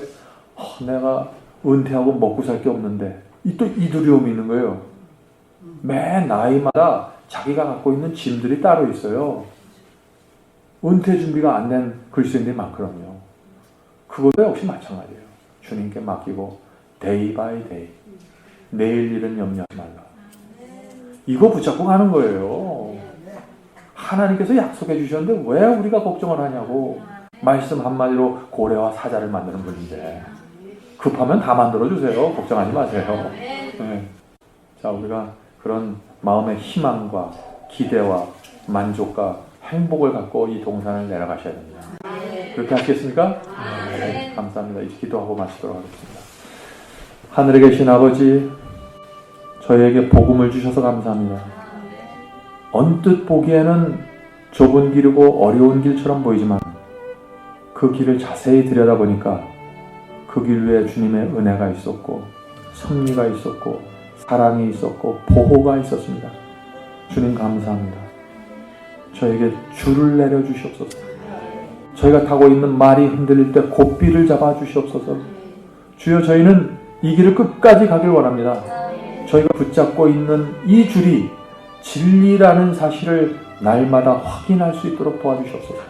A: 내가 은퇴하고 먹고 살 게 없는데 또 이 두려움이 있는 거예요. 매 나이마다 자기가 갖고 있는 짐들이 따로 있어요. 은퇴 준비가 안 된 그리스도인들이 많거든요. 그것도 역시 마찬가지예요. 주님께 맡기고 데이 바이 데이, 내일 일은 염려하지 말라. 이거 붙잡고 가는 거예요. 하나님께서 약속해 주셨는데 왜 우리가 걱정을 하냐고. 말씀 한마디로 고래와 사자를 만드는 분인데 급하면 다 만들어 주세요. 걱정하지 마세요. 네. 자, 우리가 그런 마음의 희망과 기대와 만족과 행복을 갖고 이 동산을 내려가셔야 됩니다. 그렇게 하시겠습니까? 네, 감사합니다. 이제 기도하고 마치도록 하겠습니다. 하늘에 계신 아버지, 저희에게 복음을 주셔서 감사합니다. 언뜻 보기에는 좁은 길이고 어려운 길처럼 보이지만 그 길을 자세히 들여다보니까 그 길 위에 주님의 은혜가 있었고 섭리가 있었고 사랑이 있었고 보호가 있었습니다. 주님 감사합니다. 저에게 줄을 내려주시옵소서. 저희가 타고 있는 말이 흔들릴 때 고삐를 잡아주시옵소서. 주여, 저희는 이 길을 끝까지 가길 원합니다. 저희가 붙잡고 있는 이 줄이 진리라는 사실을 날마다 확인할 수 있도록 도와주시옵소서.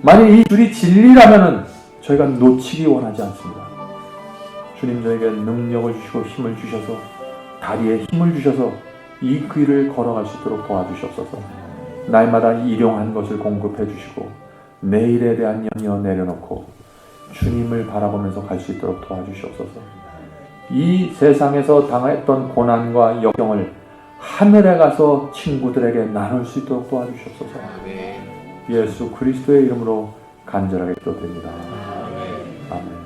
A: 만약 이 줄이 진리라면 저희가 놓치기 원하지 않습니다. 주님, 저에게 능력을 주시고 힘을 주셔서, 다리에 힘을 주셔서 이 길을 걸어갈 수 있도록 도와주시옵소서. 날마다 일용한 것을 공급해 주시고 내일에 대한 염려 내려놓고 주님을 바라보면서 갈 수 있도록 도와주시옵소서. 이 세상에서 당했던 고난과 역경을 하늘에 가서 친구들에게 나눌 수 있도록 도와주시옵소서. 예수 그리스도의 이름으로 간절하게 기도드립니다. 아멘.